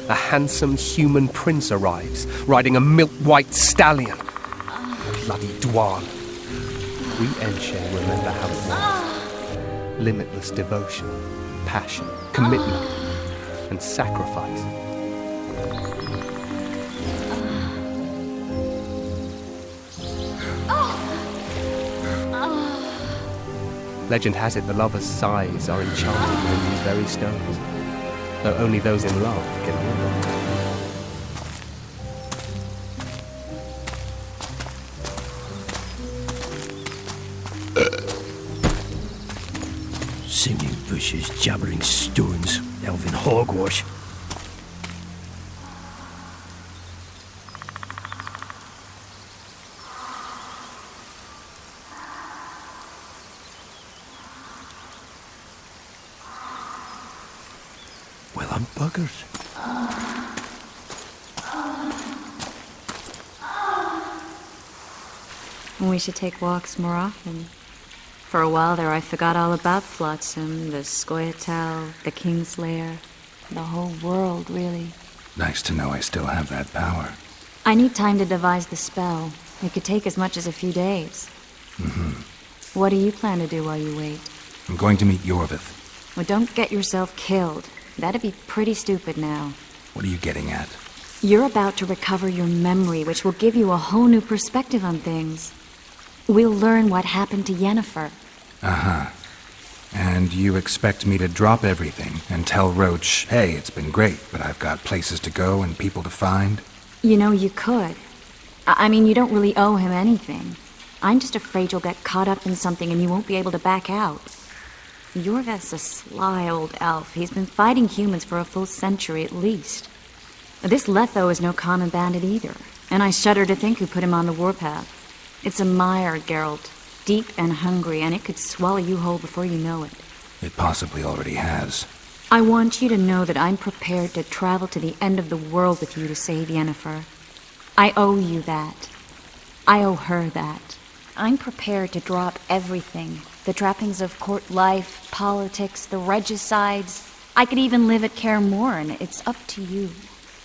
A handsome human prince arrives, riding a milk-white stallion. Bloody Dwaan. We Enshe remember how it was. Limitless devotion, passion, commitment, and sacrifice. Legend has it the lovers' sighs are enchanted within these very stones, though only those in love can hear them. Singing bushes, jabbering stones, elven hogwash. I'm buggers. We should take walks more often. For a while there, I forgot all about Flotsam, the Scoia'tael, the Kingslayer, the whole world, really. Nice to know I still have that power. I need time to devise the spell. It could take as much as a few days. Mm-hmm. What do you plan to do while you wait? I'm going to meet Yorvith. Well, don't get yourself killed. That'd be pretty stupid now. What are you getting at? You're about to recover your memory, which will give you a whole new perspective on things. We'll learn what happened to Yennefer. Uh-huh. And you expect me to drop everything and tell Roach, hey, it's been great, but I've got places to go and people to find? You know, you could. I mean, you don't really owe him anything. I'm just afraid you'll get caught up in something and you won't be able to back out. Yorvith's a sly old elf. He's been fighting humans for a full century at least. This Letho is no common bandit either, and I shudder to think who put him on the warpath. It's a mire, Geralt. Deep and hungry, and it could swallow you whole before you know it. It possibly already has. I want you to know that I'm prepared to travel to the end of the world with you to save Yennefer. I owe you that. I owe her that. I'm prepared to drop everything. The trappings of court life, politics, the regicides. I could even live at Kaer Morhen. It's up to you.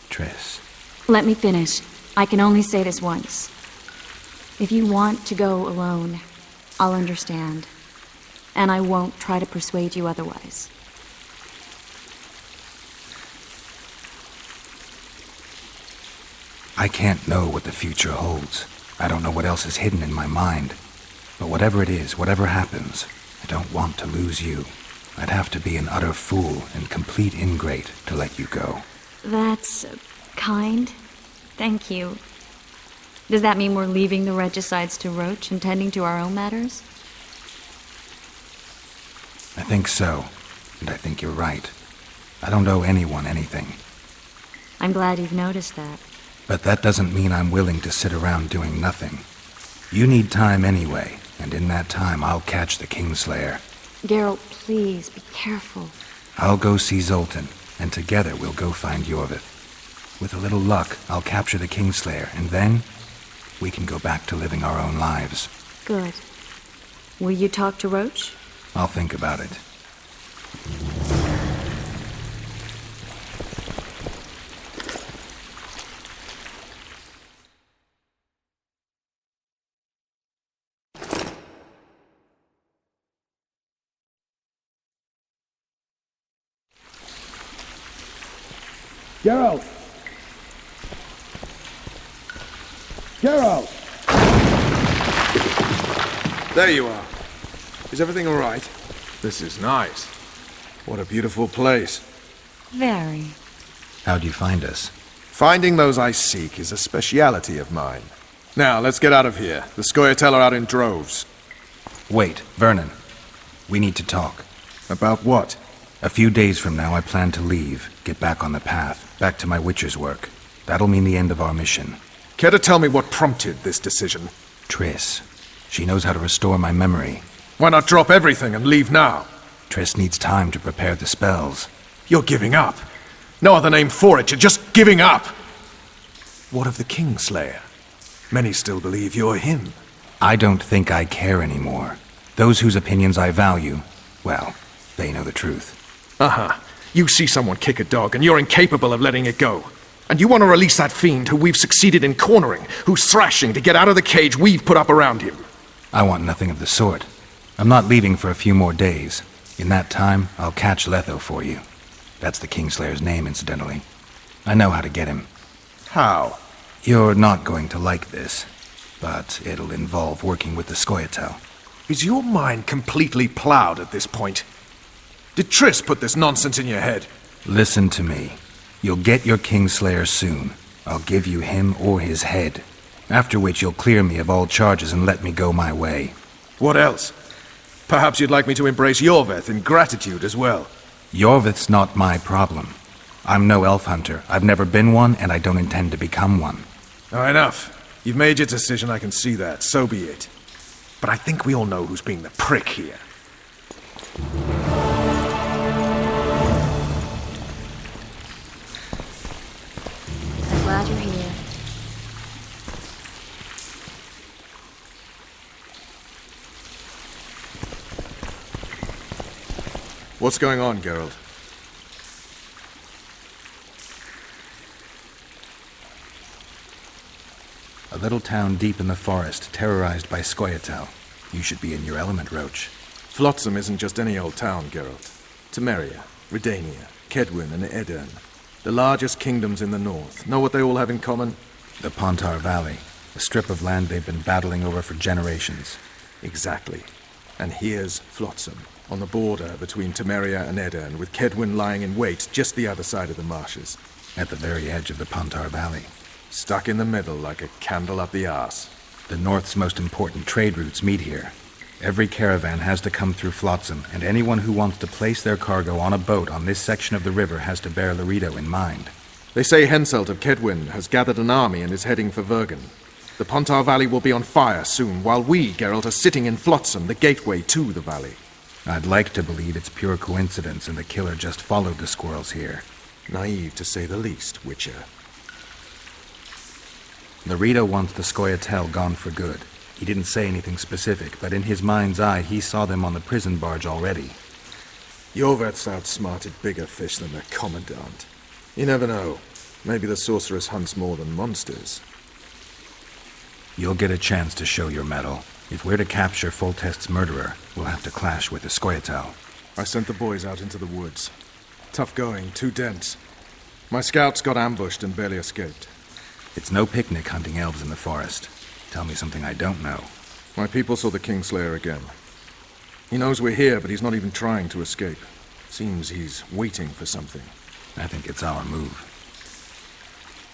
Triss. Let me finish. I can only say this once. If you want to go alone, I'll understand. And I won't try to persuade you otherwise. I can't know what the future holds. I don't know what else is hidden in my mind. But whatever it is, whatever happens, I don't want to lose you. I'd have to be an utter fool and complete ingrate to let you go. That's kind. Thank you. Does that mean we're leaving the regicides to Roach and tending to our own matters? I think so, and I think you're right. I don't owe anyone anything. I'm glad you've noticed that. But that doesn't mean I'm willing to sit around doing nothing. You need time anyway, and in that time I'll catch the Kingslayer. Geralt, please, be careful. I'll go see Zoltan, and together we'll go find Yorvith. With a little luck, I'll capture the Kingslayer, and then we can go back to living our own lives. Good. Will you talk to Roach? I'll think about it. Geralt! Geralt! There you are. Is everything all right? This is nice. What a beautiful place. Very. How'd you find us? Finding those I seek is a speciality of mine. Now, let's get out of here. The Scoia'tael are out in droves. Wait, Vernon. We need to talk. About what? A few days from now, I plan to leave, get back on the path, back to my Witcher's work. That'll mean the end of our mission. Care to tell me what prompted this decision? Triss. She knows how to restore my memory. Why not drop everything and leave now? Triss needs time to prepare the spells. You're giving up. No other name for it, you're just giving up. What of the Kingslayer? Many still believe you're him. I don't think I care anymore. Those whose opinions I value, well, they know the truth. Uh-huh. You see someone kick a dog and you're incapable of letting it go. And you want to release that fiend who we've succeeded in cornering, who's thrashing to get out of the cage we've put up around him. I want nothing of the sort. I'm not leaving for a few more days. In that time, I'll catch Letho for you. That's the Kingslayer's name, incidentally. I know how to get him. How? You're not going to like this, but it'll involve working with the Scoia'tael. Is your mind completely plowed at this point? Did Triss put this nonsense in your head? Listen to me. You'll get your Kingslayer soon. I'll give you him or his head. After which you'll clear me of all charges and let me go my way. What else? Perhaps you'd like me to embrace Yorvith in gratitude as well. Yorvith's not my problem. I'm no elf hunter. I've never been one, and I don't intend to become one. Enough. You've made your decision, I can see that. So be it. But I think we all know who's being the prick here. glad you're here. What's going on, Geralt? A little town deep in the forest, terrorized by Scoia'tael. You should be in your element, Roach. Flotsam isn't just any old town, Geralt. Temeria, Redania, Kedwin, and Edirn. The largest kingdoms in the north. Know what they all have in common? The Pontar Valley, a strip of land they've been battling over for generations. Exactly. And here's Flotsam, on the border between Temeria and Edirn, with Kedwin lying in wait just the other side of the marshes. At the very edge of the Pontar Valley. Stuck in the middle like a candle up the arse. The north's most important trade routes meet here. Every caravan has to come through Flotsam, and anyone who wants to place their cargo on a boat on this section of the river has to bear Laredo in mind. They say Henselt of Kedwin has gathered an army and is heading for Vergen. The Pontar Valley will be on fire soon, while we, Geralt, are sitting in Flotsam, the gateway to the valley. I'd like to believe it's pure coincidence and the killer just followed the squirrels here. Naive, to say the least, Witcher. Laredo wants the Scoia'tael gone for good. He didn't say anything specific, but in his mind's eye, he saw them on the prison barge already. Yorveth's outsmarted bigger fish than the Commandant. You never know. Maybe the sorceress hunts more than monsters. You'll get a chance to show your mettle. If we're to capture Foltest's murderer, we'll have to clash with the Scoia'tael. I sent the boys out into the woods. Tough going, too dense. My scouts got ambushed and barely escaped. It's no picnic hunting elves in the forest. Tell me something I don't know. My people saw the Kingslayer again. He knows we're here, but he's not even trying to escape. Seems he's waiting for something. I think it's our move.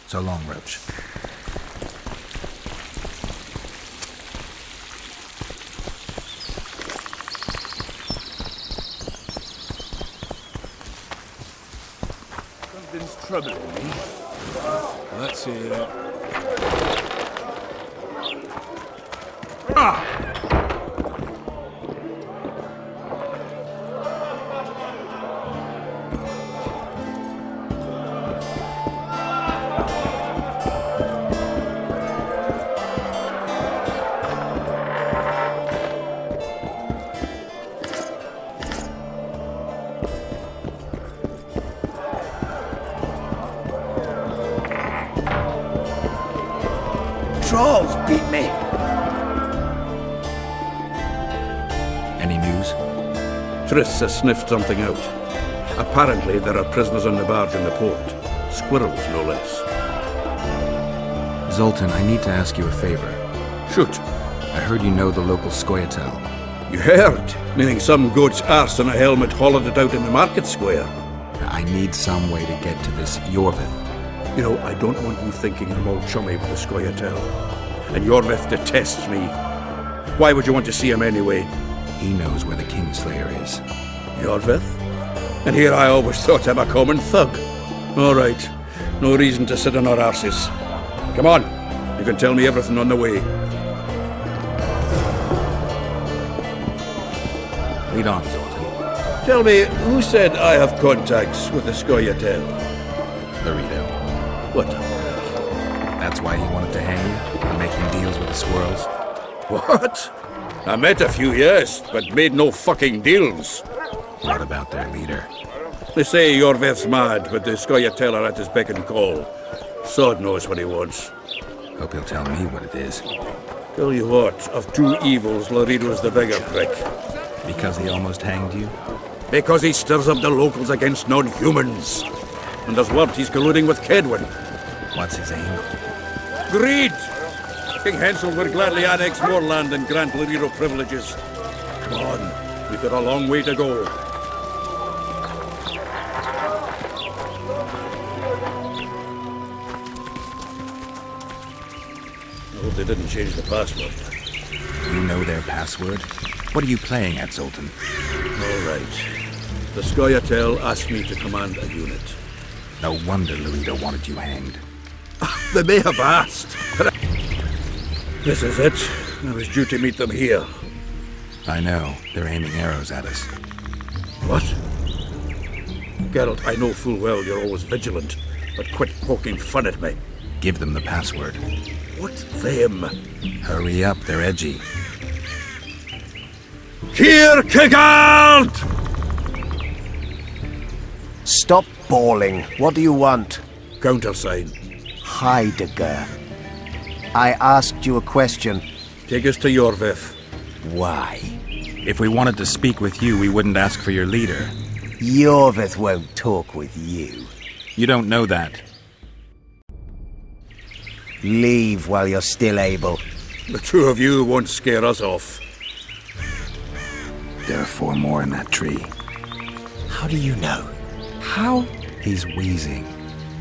So long, Roach. Something's troubling me. Let's hear it. Ah! Trolls beat me. Any news? Triss has sniffed something out. Apparently there are prisoners on the barge in the port. Squirrels, no less. Zoltan, I need to ask you a favor. Shoot. I heard you know the local Scoia'tael. You heard? Meaning some goat's arse and a helmet hollowed it out in the market square. I need some way to get to this Yorveth. You know, I don't want you thinking I'm all chummy with the Scoia'tael. And Yorveth detests me. Why would you want to see him anyway? He knows where the Kingslayer is. Yorveth? And here I always thought him a common thug. All right. No reason to sit on our arses. Come on. You can tell me everything on the way. Lead on, Zoltan. Tell me, who said I have contacts with the Scoia'tael? Laredo. What? That's why he wanted to hang you? For making deals with the squirrels? What? I met a few, yes, but made no fucking deals. What about their leader? They say Yorveth's mad, but the Scoia'tael are at his beck and call. Sod knows what he wants. Hope he'll tell me what it is. Tell you what, of two evils, Laredo's the bigger prick. Because he almost hanged you? Because he stirs up the locals against non-humans. And there's word he's colluding with Kedwin. What's his aim? Greed! King Hensel would gladly annex more land and grant Laredo privileges. Come on, we've got a long way to go. I hope they didn't change the password. You know their password? What are you playing at, Zoltan? All right. The Scoia'tael asked me to command a unit. No wonder Laredo wanted you hanged. They may have asked, but this is it. I was due to meet them here. I know. They're aiming arrows at us. What? Geralt, I know full well you're always vigilant, but quit poking fun at me. Give them the password. What them? Hurry up, they're edgy. Kierkegaard! Stop bawling. What do you want? Countersign. Heidegger. I asked you a question. Take us to Jorvith. Why? If we wanted to speak with you, we wouldn't ask for your leader. Jorvith won't talk with you. You don't know that. Leave while you're still able. The two of you won't scare us off. There are 4 more in that tree. How do you know? How? He's wheezing.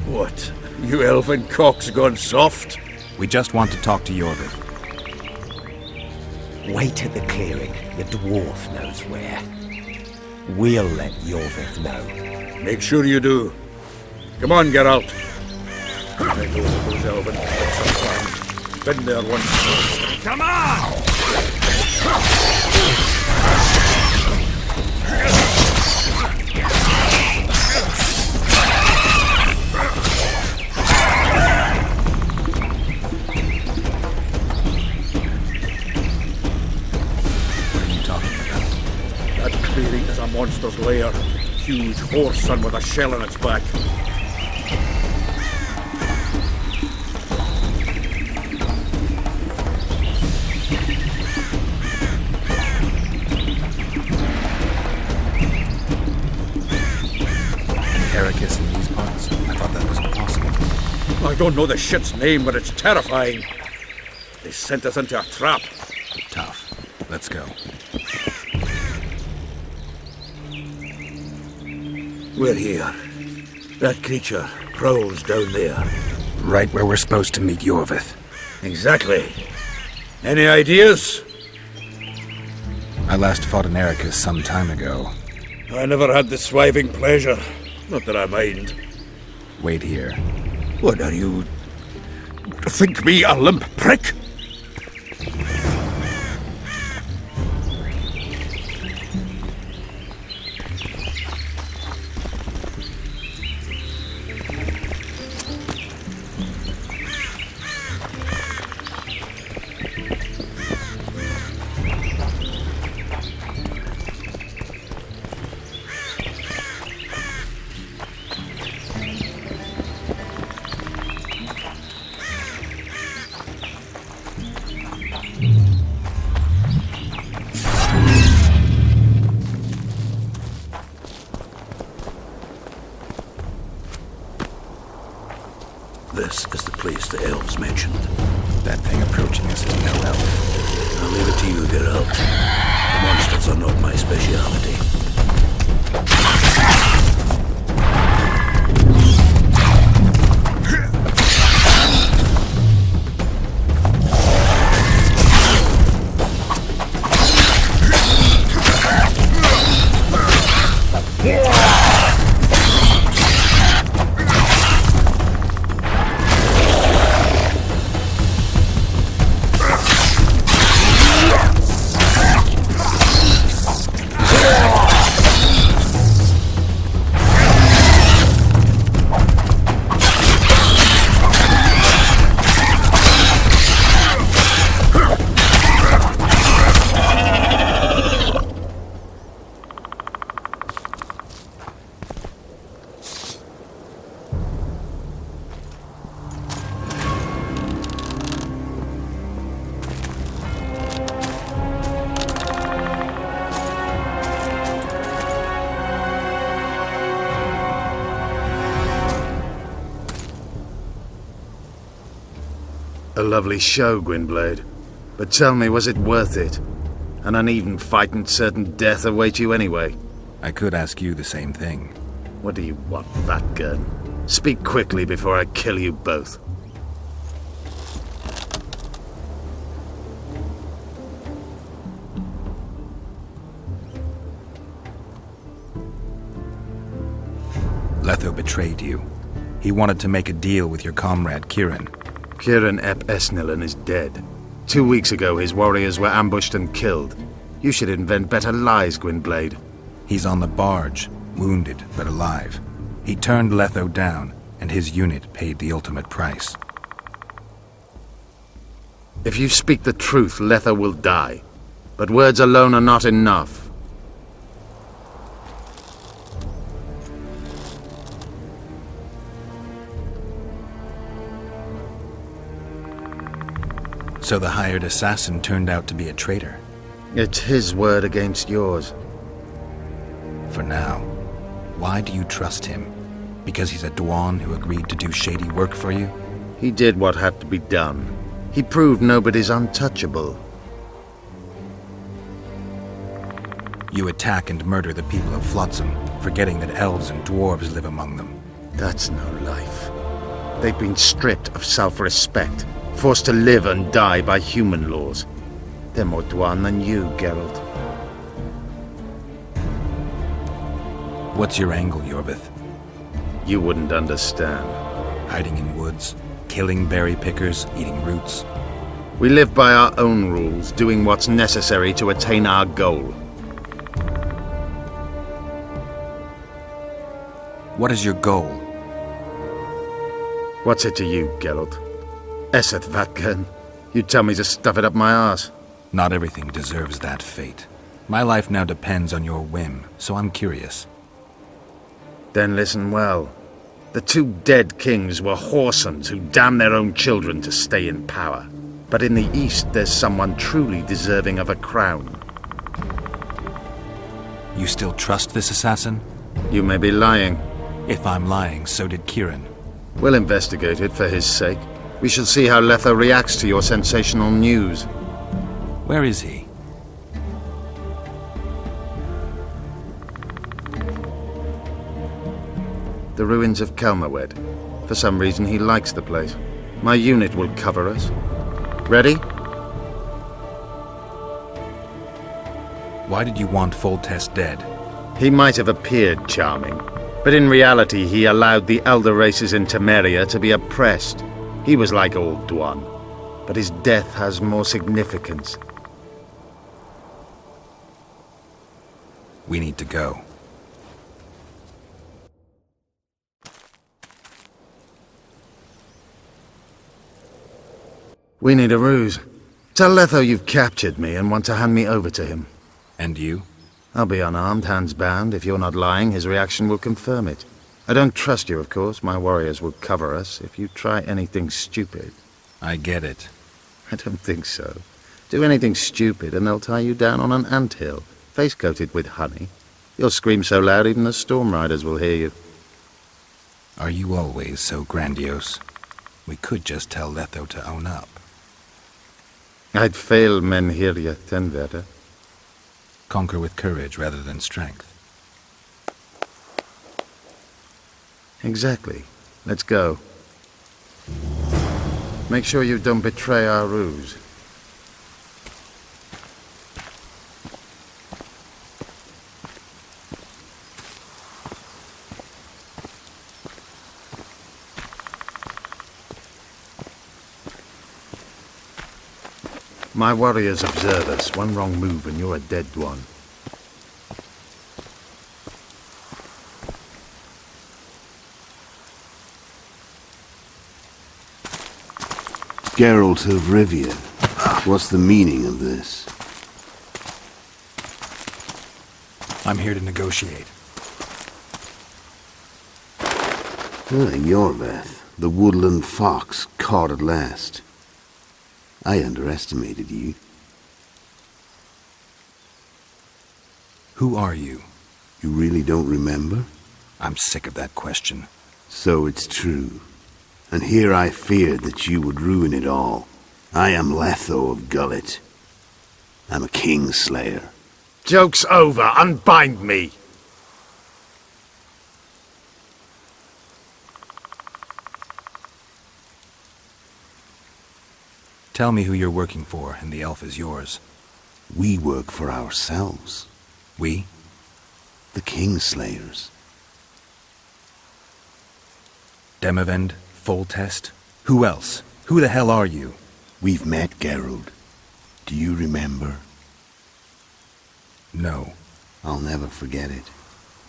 What? You elfin cock's gone soft? We just want to talk to Jorvith. Wait at the clearing. The dwarf knows where. We'll let Jorvith know. Make sure you do. Come on, Geralt. I know those elven cocks are found. Been there once. Come on! That clearing is a monster's lair. Huge horse son with a shell in its back. Heracus in these parts? I thought that was impossible. I don't know the shit's name, but it's terrifying. They sent us into a trap. Tough. Let's go. We're here. That creature prowls down there. Right where we're supposed to meet Jorvith. Exactly. Any ideas? I last fought an Ericus some time ago. I never had the swiving pleasure. Not that I mind. Wait here. What are you... Think me a limp prick? This is the place the elves mentioned. That thing approaching us is no elf. I'll leave it to you, Geralt. The monsters are not my speciality. A lovely show, Gwynblade. But tell me, was it worth it? An uneven fight and certain death await you anyway. I could ask you the same thing. What do you want with that gun? Speak quickly before I kill you both. Letho betrayed you. He wanted to make a deal with your comrade, Kieran. Kieran ep Esnilin is dead. 2 weeks ago, his warriors were ambushed and killed. You should invent better lies, Gwynblade. He's on the barge, wounded but alive. He turned Letho down, and his unit paid the ultimate price. If you speak the truth, Letho will die. But words alone are not enough. So the hired assassin turned out to be a traitor. It's his word against yours. For now. Why do you trust him? Because he's a Dwan who agreed to do shady work for you? He did what had to be done. He proved nobody's untouchable. You attack and murder the people of Flotsam, forgetting that elves and dwarves live among them. That's no life. They've been stripped of self-respect, forced to live and die by human laws. They're more Dwan than you, Geralt. What's your angle, Yorvith? You wouldn't understand. Hiding in woods, killing berry pickers, eating roots. We live by our own rules, doing what's necessary to attain our goal. What is your goal? What's it to you, Geralt? Esset Vatgern. You tell me to stuff it up my arse. Not everything deserves that fate. My life now depends on your whim, so I'm curious. Then listen well. The two dead kings were whoresons who damned their own children to stay in power. But in the east, there's someone truly deserving of a crown. You still trust this assassin? You may be lying. If I'm lying, so did Kieran. We'll investigate it for his sake. We shall see how Letho reacts to your sensational news. Where is he? The ruins of Kelmerwed. For some reason, he likes the place. My unit will cover us. Ready? Why did you want Foltest dead? He might have appeared charming, but in reality he allowed the elder races in Temeria to be oppressed. He was like old Dwan, but his death has more significance. We need to go. We need a ruse. Tell Letho you've captured me and want to hand me over to him. And you? I'll be unarmed, hands bound. If you're not lying, his reaction will confirm it. I don't trust you, of course. My warriors will cover us if you try anything stupid. I get it. I don't think so. Do anything stupid and they'll tie you down on an anthill, face-coated with honey. You'll scream so loud even the storm riders will hear you. Are you always so grandiose? We could just tell Letho to own up. I'd fail Menhiria Tenvera. Conquer with courage rather than strength. Exactly. Let's go. Make sure you don't betray our ruse. My warriors observe us. One wrong move and you're a dead one. Geralt of Rivia. What's the meaning of this? I'm here to negotiate. Yorveth, the woodland fox, caught at last. I underestimated you. Who are you? You really don't remember? I'm sick of that question. So it's true. And here I feared that you would ruin it all. I am Letho of Gullet. I'm a Kingslayer. Joke's over. Unbind me. Tell me who you're working for, and the elf is yours. We work for ourselves. We? The Kingslayers. Demavend? Foltest? Who else? Who the hell are you? We've met, Geralt. Do you remember? No. I'll never forget it.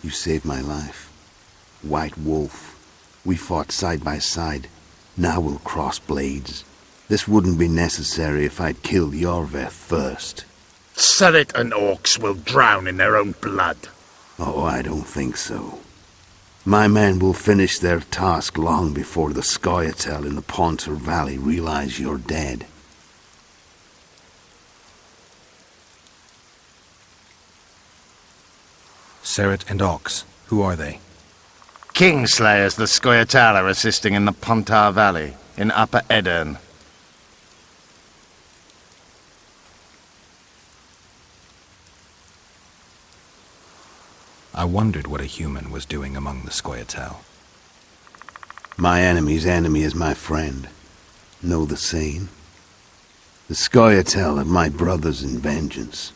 You saved my life. White Wolf. We fought side by side. Now we'll cross blades. This wouldn't be necessary if I'd killed Yorveth first. Surret and orcs will drown in their own blood. Oh, I don't think so. My men will finish their task long before the Scoia'tael in the Pontar Valley realize you're dead. Surret and Ox, who are they? Kingslayers the Scoia'tael are assisting in the Pontar Valley, in Upper Edirn. I wondered what a human was doing among the Scoia'tael. My enemy's enemy is my friend. Know the saying? The Scoia'tael are my brothers in vengeance.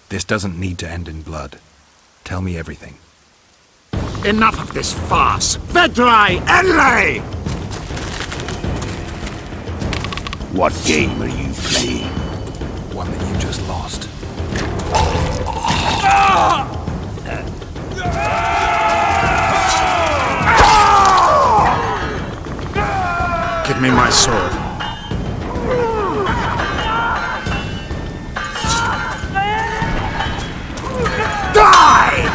This doesn't need to end in blood. Tell me everything. Enough of this farce! Vedrai Enlay! What game are you playing? One that you just lost. Give me my sword. Die!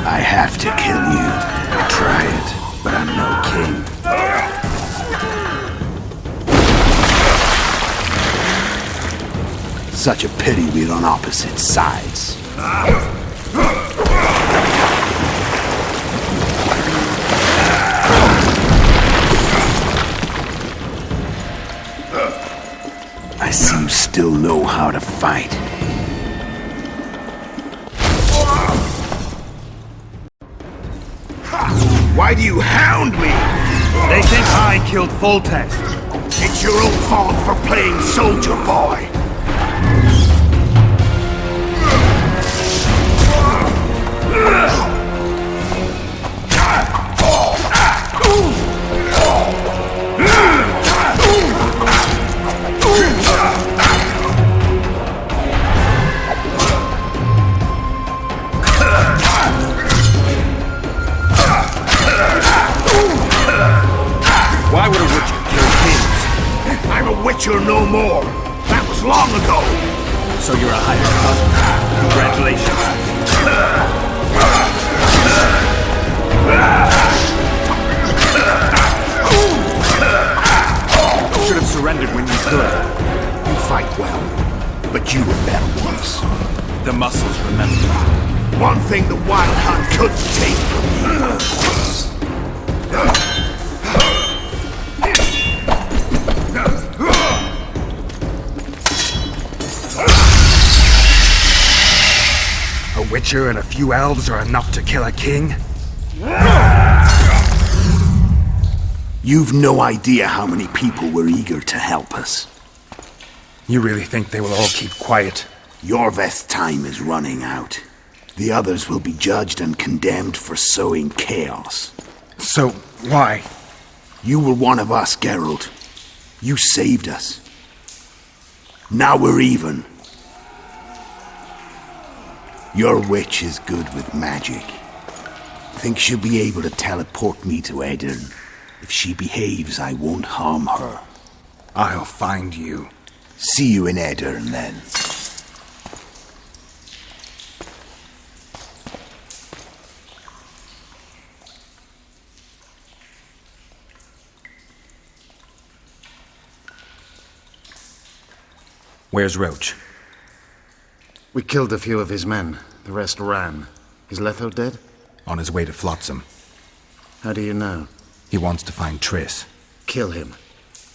I have to kill you. Try it, but I'm no king. Such a pity we're on opposite sides. I see you still know how to fight. Why do you hound me? They think I killed Foltest. It's your own fault for playing soldier boy. Why would a witcher kill kings? I'm a witcher no more. That was long ago. So you're a hired cut. Congratulations. You should have surrendered when you could. You fight well, but you were better once. The muscles remember. One thing the Wild Hunt couldn't take from you. A witcher and a few elves are enough to kill a king? You've no idea how many people were eager to help us. You really think they will all keep quiet? Yorveth's time is running out. The others will be judged and condemned for sowing chaos. So, why? You were one of us, Geralt. You saved us. Now we're even. Your witch is good with magic. Think she'll be able to teleport me to Edirn. If she behaves, I won't harm her. I'll find you. See you in Edirn, then. Where's Roach? We killed a few of his men. The rest ran. Is Letho dead? On his way to Flotsam. How do you know? He wants to find Triss. Kill him.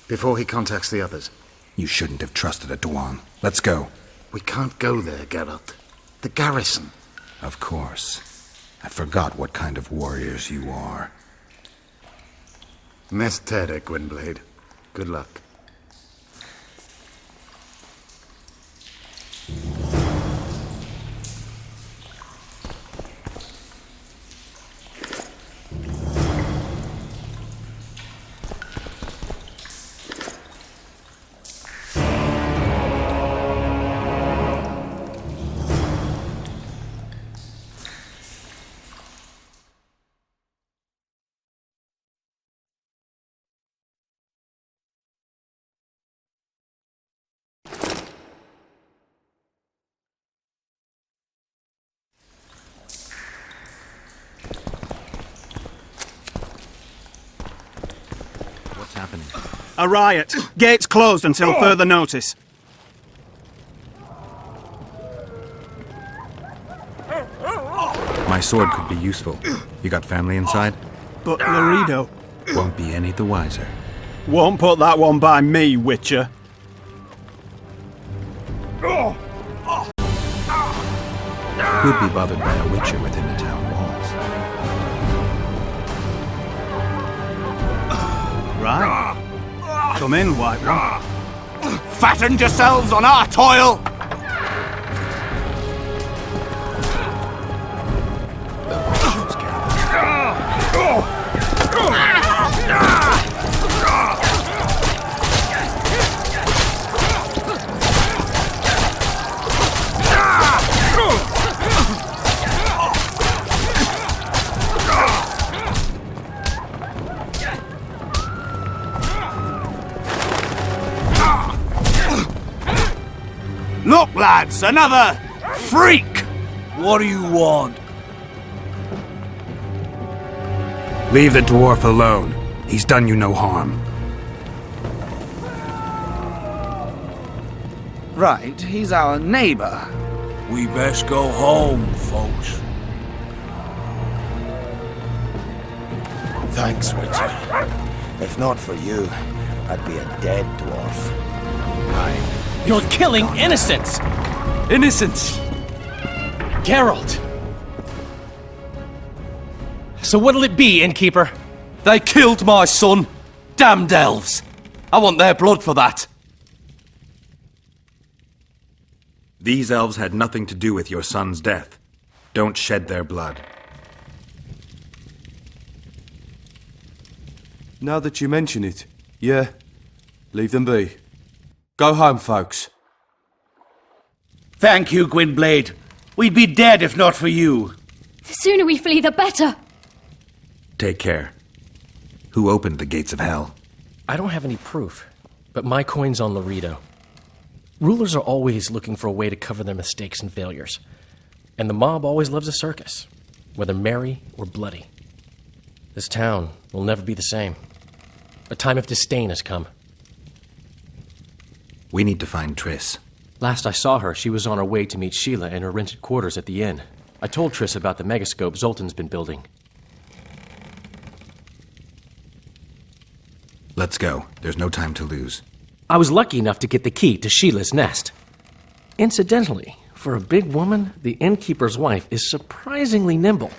Before he contacts the others. You shouldn't have trusted a Dwan. Let's go. We can't go there, Geralt. The garrison. Of course. I forgot what kind of warriors you are. Nest Tere, Gwynblade. Good luck. happening? A riot. Gates closed until further notice. My sword could be useful. You got family inside? But Laredo won't be any the wiser. Won't put that one by me, Witcher. Who'd be bothered by a Witcher within the town walls? Right. Come in, White One. Fattened yourselves on our toil! Look, lads, another freak! What do you want? Leave the dwarf alone. He's done you no harm. Right, he's our neighbor. We best go home, folks. Thanks, Witcher. If not for you, I'd be a dead dwarf. You're killing innocents! Innocents? Geralt! So what'll it be, innkeeper? They killed my son. Damned elves. I want their blood for that. These elves had nothing to do with your son's death. Don't shed their blood. Now that you mention it, yeah, leave them be. Go home, folks. Thank you, Gwynblade. We'd be dead if not for you. The sooner we flee, the better. Take care. Who opened the gates of hell? I don't have any proof, but my coin's on Laredo. Rulers are always looking for a way to cover their mistakes and failures. And the mob always loves a circus, whether merry or bloody. This town will never be the same. A time of disdain has come. We need to find Triss. Last I saw her, she was on her way to meet Sheila in her rented quarters at the inn. I told Triss about the megascope Zoltan's been building. Let's go. There's no time to lose. I was lucky enough to get the key to Sheila's nest. Incidentally, for a big woman, the innkeeper's wife is surprisingly nimble.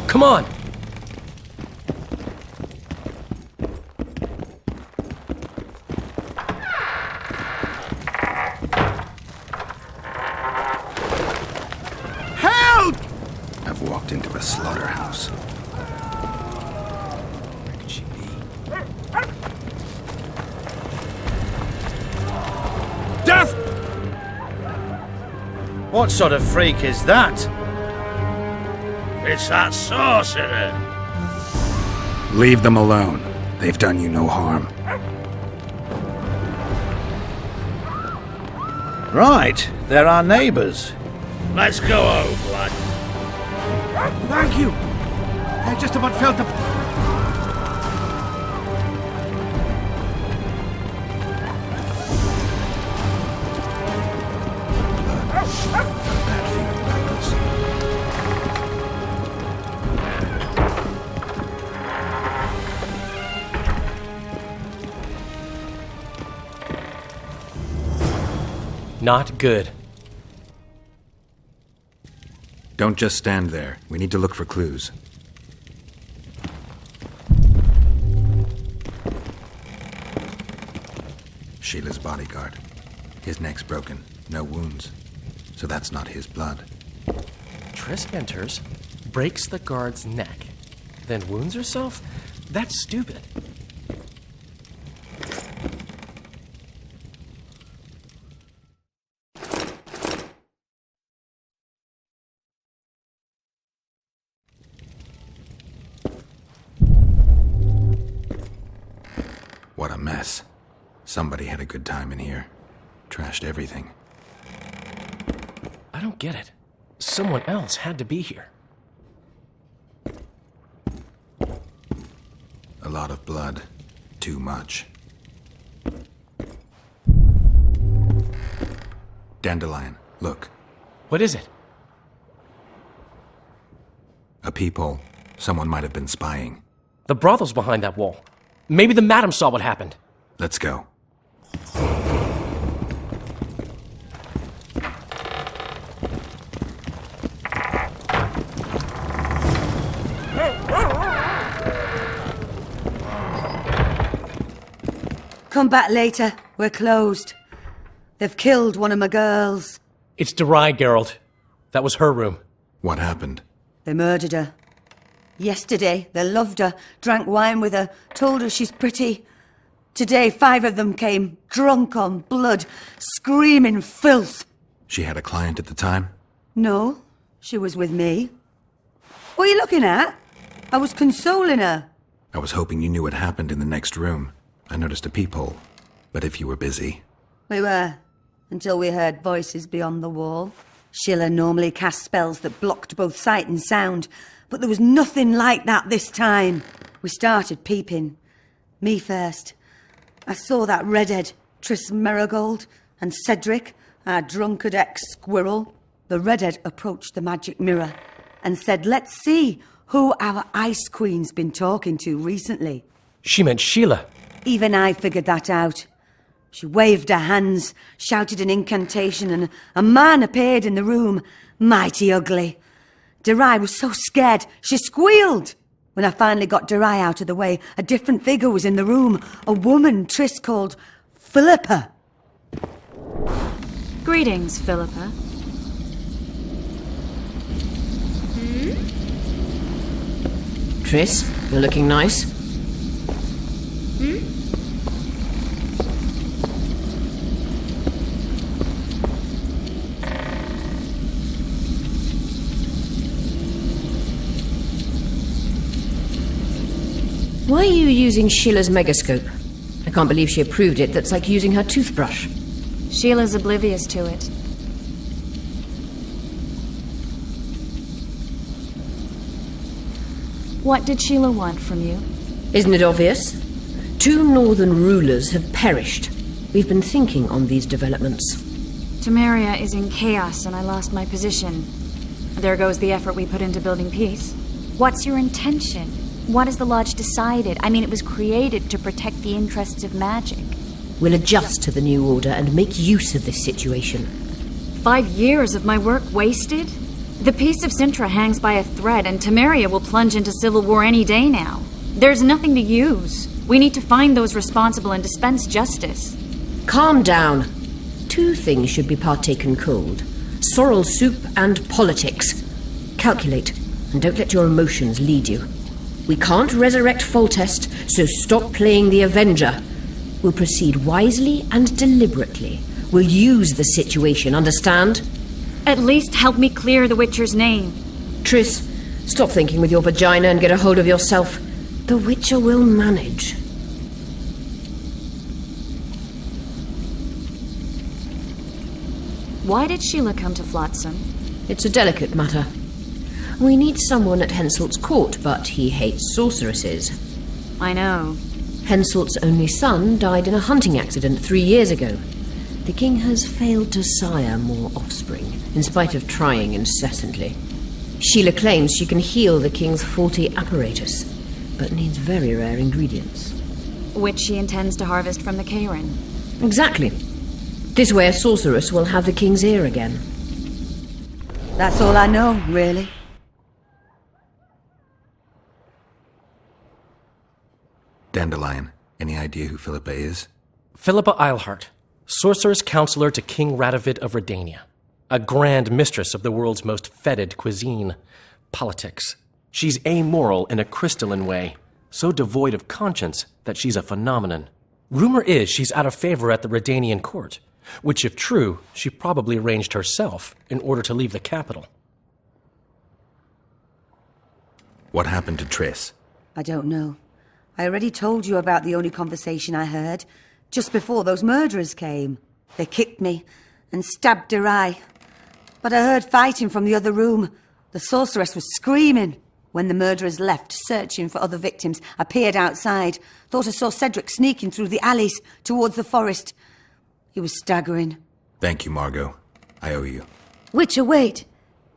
Come on! Help! I've walked into a slaughterhouse. Death! What sort of freak is that? It's that sorcerer. Leave them alone. They've done you no harm. Right, they're our neighbors. Let's go home, lad. Thank you. I just about felt the... Not good. Don't just stand there. We need to look for clues. Sheila's bodyguard. His neck's broken. No wounds. So that's not his blood. Triss enters, breaks the guard's neck, then wounds herself? That's stupid. What a mess. Somebody had a good time in here. Trashed everything. I don't get it. Someone else had to be here. A lot of blood. Too much. Dandelion, look. What is it? A peephole. Someone might have been spying. The brothel's behind that wall. Maybe the madam saw what happened. Let's go. Come back later. We're closed. They've killed one of my girls. It's Derai, Geralt. That was her room. What happened? They murdered her. Yesterday, they loved her, drank wine with her, told her she's pretty. Today, 5 of them came, drunk on blood, screaming filth. She had a client at the time? No, she was with me. What are you looking at? I was consoling her. I was hoping you knew what happened in the next room. I noticed a peephole. But if you were busy... We were, until we heard voices beyond the wall. Sheila normally cast spells that blocked both sight and sound, but there was nothing like that this time. We started peeping. Me first. I saw that redhead, Tris Merigold, and Cedric, our drunkard ex-squirrel. The redhead approached the magic mirror and said, let's see who our Ice Queen's been talking to recently. She meant Sheila. Even I figured that out. She waved her hands, shouted an incantation, and a man appeared in the room, mighty ugly. Derai was so scared, she squealed. When I finally got Derai out of the way, a different figure was in the room, a woman Tris called Philippa. Greetings, Philippa. Tris, you're looking nice. Why are you using Sheila's megascope? I can't believe she approved it. That's like using her toothbrush. Sheila's oblivious to it. What did Sheila want from you? Isn't it obvious? 2 northern rulers have perished. We've been thinking on these developments. Temeria is in chaos and I lost my position. There goes the effort we put into building peace. What's your intention? What has the Lodge decided? I mean, it was created to protect the interests of magic. We'll adjust to the new order and make use of this situation. 5 years of my work wasted? The peace of Sintra hangs by a thread, and Temeria will plunge into civil war any day now. There's nothing to use. We need to find those responsible and dispense justice. Calm down. 2 things should be partaken cold. Sorrel soup and politics. Calculate, and don't let your emotions lead you. We can't resurrect Foltest, so stop playing the Avenger. We'll proceed wisely and deliberately. We'll use the situation, understand? At least help me clear the Witcher's name. Tris, stop thinking with your vagina and get a hold of yourself. The Witcher will manage. Why did Sheila come to Flotsam? It's a delicate matter. We need someone at Henselt's court, but he hates sorceresses. I know. Henselt's only son died in a hunting accident 3 years ago. The king has failed to sire more offspring, in spite of trying incessantly. Sheila claims she can heal the king's faulty apparatus, but needs very rare ingredients. Which she intends to harvest from the Cairn. Exactly. This way a sorceress will have the king's ear again. That's all I know, really. Dandelion, any idea who Philippa is? Philippa Eilhart, sorceress counselor to King Radovid of Redania. A grand mistress of the world's most fetid cuisine, politics. She's amoral in a crystalline way, so devoid of conscience that she's a phenomenon. Rumor is she's out of favor at the Redanian court, which, if true, she probably arranged herself in order to leave the capital. What happened to Tris? I don't know. I already told you about the only conversation I heard, just before those murderers came. They kicked me and stabbed Derai. But I heard fighting from the other room. The sorceress was screaming. When the murderers left, searching for other victims, I peered outside. Thought I saw Cedric sneaking through the alleys towards the forest. He was staggering. Thank you, Margot. I owe you. Witcher, wait.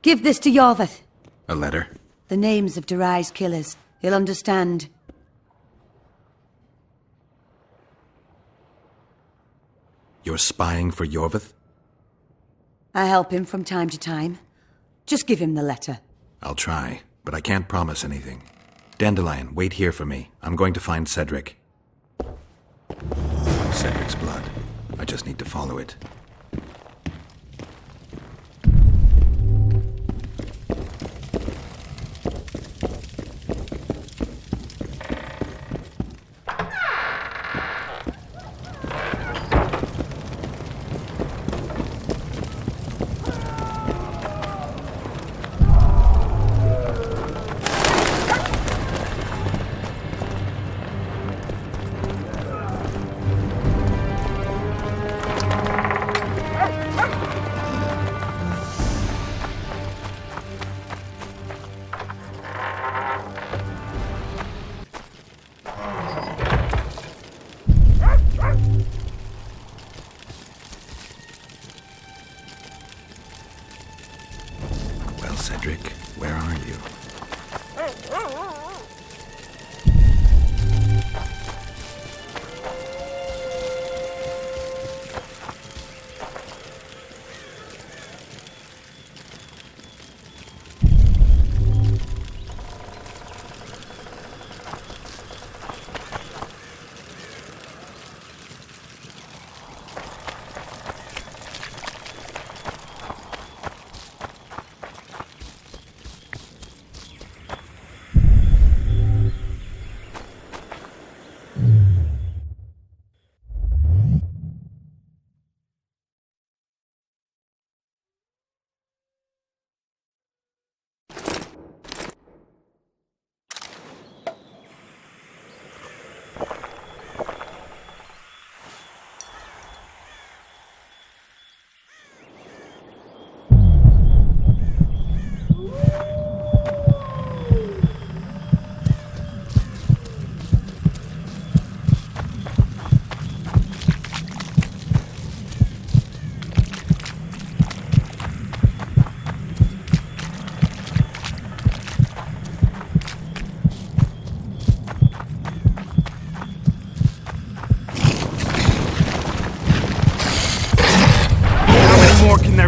Give this to Yorveth. A letter? The names of Durai's killers. He'll understand. You're spying for Yorveth? I help him from time to time. Just give him the letter. I'll try, but I can't promise anything. Dandelion, wait here for me. I'm going to find Cedric. Cedric's blood. I just need to follow it. Cedric, where are you?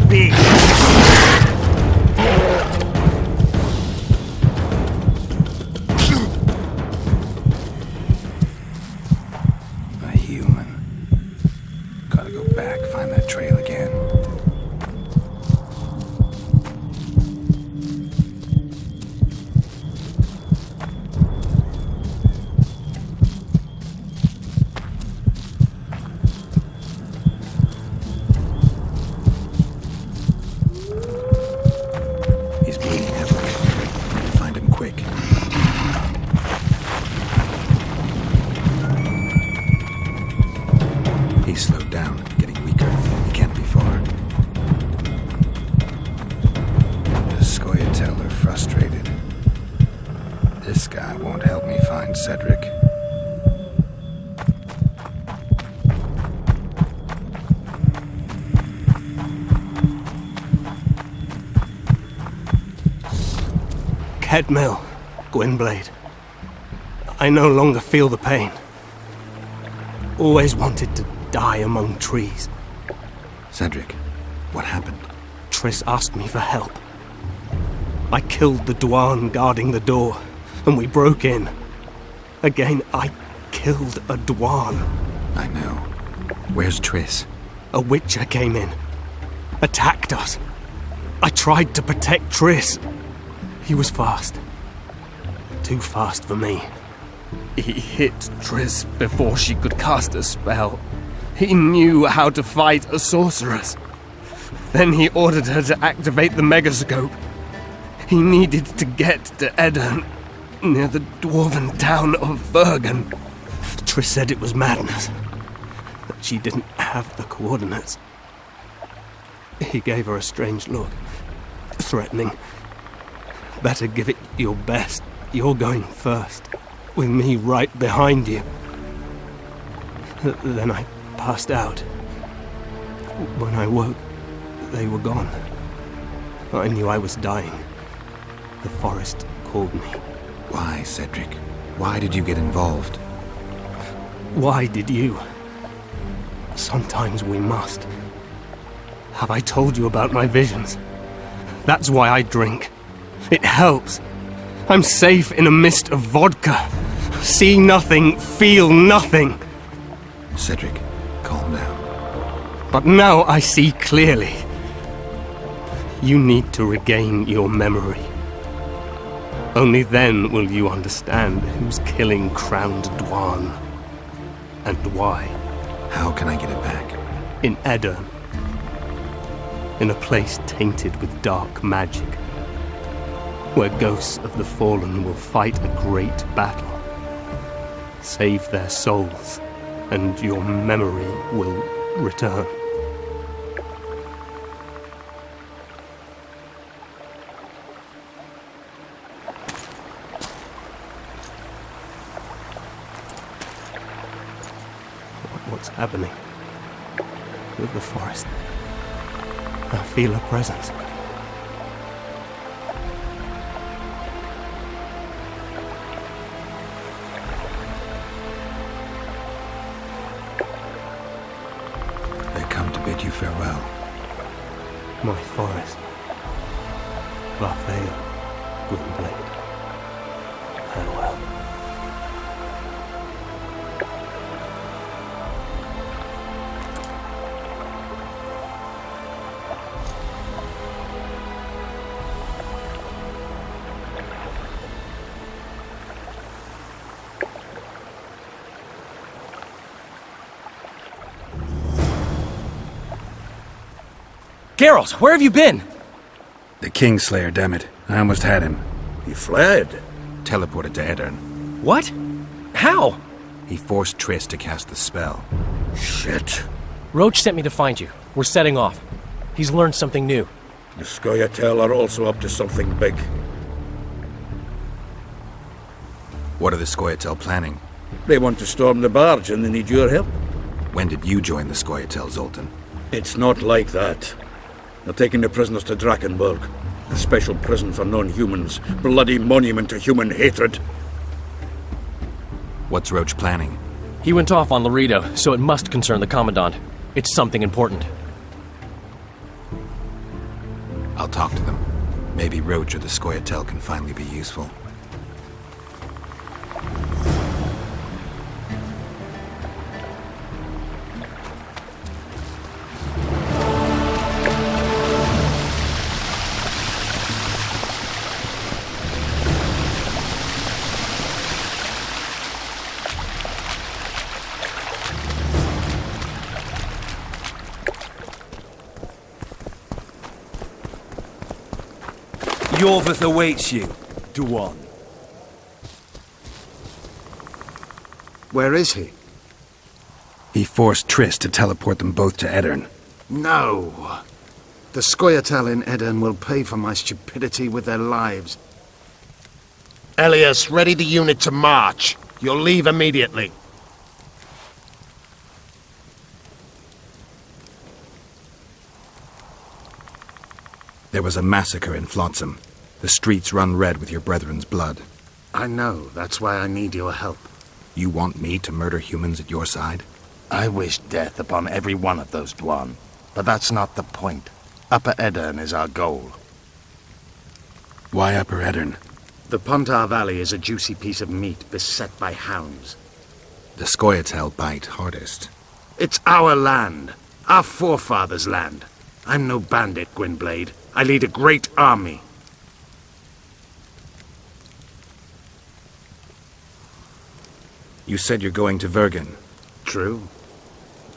Be. A human. Gotta go back, find that trail again. He's slowed down, getting weaker. He can't be far. The Scoia'tael are frustrated. This guy won't help me find Cedric. Kedmill, Gwynblade. I no longer feel the pain. Always wanted to die among trees. Cedric, what happened? Triss asked me for help. I killed the Dwarn guarding the door, and we broke in. Again, I killed a Dwarn. I know. Where's Triss? A Witcher came in. Attacked us. I tried to protect Triss. He was fast. Too fast for me. He hit Triss before she could cast a spell. He knew how to fight a sorceress. Then he ordered her to activate the megascope. He needed to get to Edirn, near the dwarven town of Vergen. Triss said it was madness, that she didn't have the coordinates. He gave her a strange look, threatening. Better give it your best. You're going first, with me right behind you. Then I passed out. When I woke, they were gone. I knew I was dying. The forest called me. Why, Cedric? Why did you get involved? Why did you? Sometimes we must. Have I told you about my visions? That's why I drink. It helps. I'm safe in a mist of vodka. See nothing, feel nothing. Cedric, calm down. But now I see clearly. You need to regain your memory. Only then will you understand who's killing Crowned Dwan. And why. How can I get it back? In Edirn. In a place tainted with dark magic. Where ghosts of the fallen will fight a great battle. Save their souls, and your memory will return. What's happening with the forest? I feel a presence. They come to bid you farewell. My forest. Varfeo, Gwynblade. Farewell. Geralt, where have you been? The Kingslayer, damn it. I almost had him. He fled. Teleported to Edirn. What? How? He forced Triss to cast the spell. Shit. Roach sent me to find you. We're setting off. He's learned something new. The Scoia'tael are also up to something big. What are the Scoia'tael planning? They want to storm the barge and they need your help. When did you join the Scoia'tael, Zoltan? It's not like that. They're taking the prisoners to Drakenberg, a special prison for non-humans, bloody monument to human hatred. What's Roach planning? He went off on Laredo, so it must concern the Commandant. It's something important. I'll talk to them. Maybe Roach or the Scoia'tael can finally be useful. Yorvith awaits you, Dwan. Where is he? He forced Triss to teleport them both to Edirn. No. The Scoia'tael in Edirn will pay for my stupidity with their lives. Elias, ready the unit to march. You'll leave immediately. There was a massacre in Flotsam. The streets run red with your brethren's blood. I know. That's why I need your help. You want me to murder humans at your side? I wish death upon every one of those Dwan. But that's not the point. Upper Edirn is our goal. Why Upper Edirn? The Pontar Valley is a juicy piece of meat beset by hounds. The Scoia'tael bite hardest. It's our land. Our forefathers' land. I'm no bandit, Gwynblade. I lead a great army. You said you're going to Vergen. True.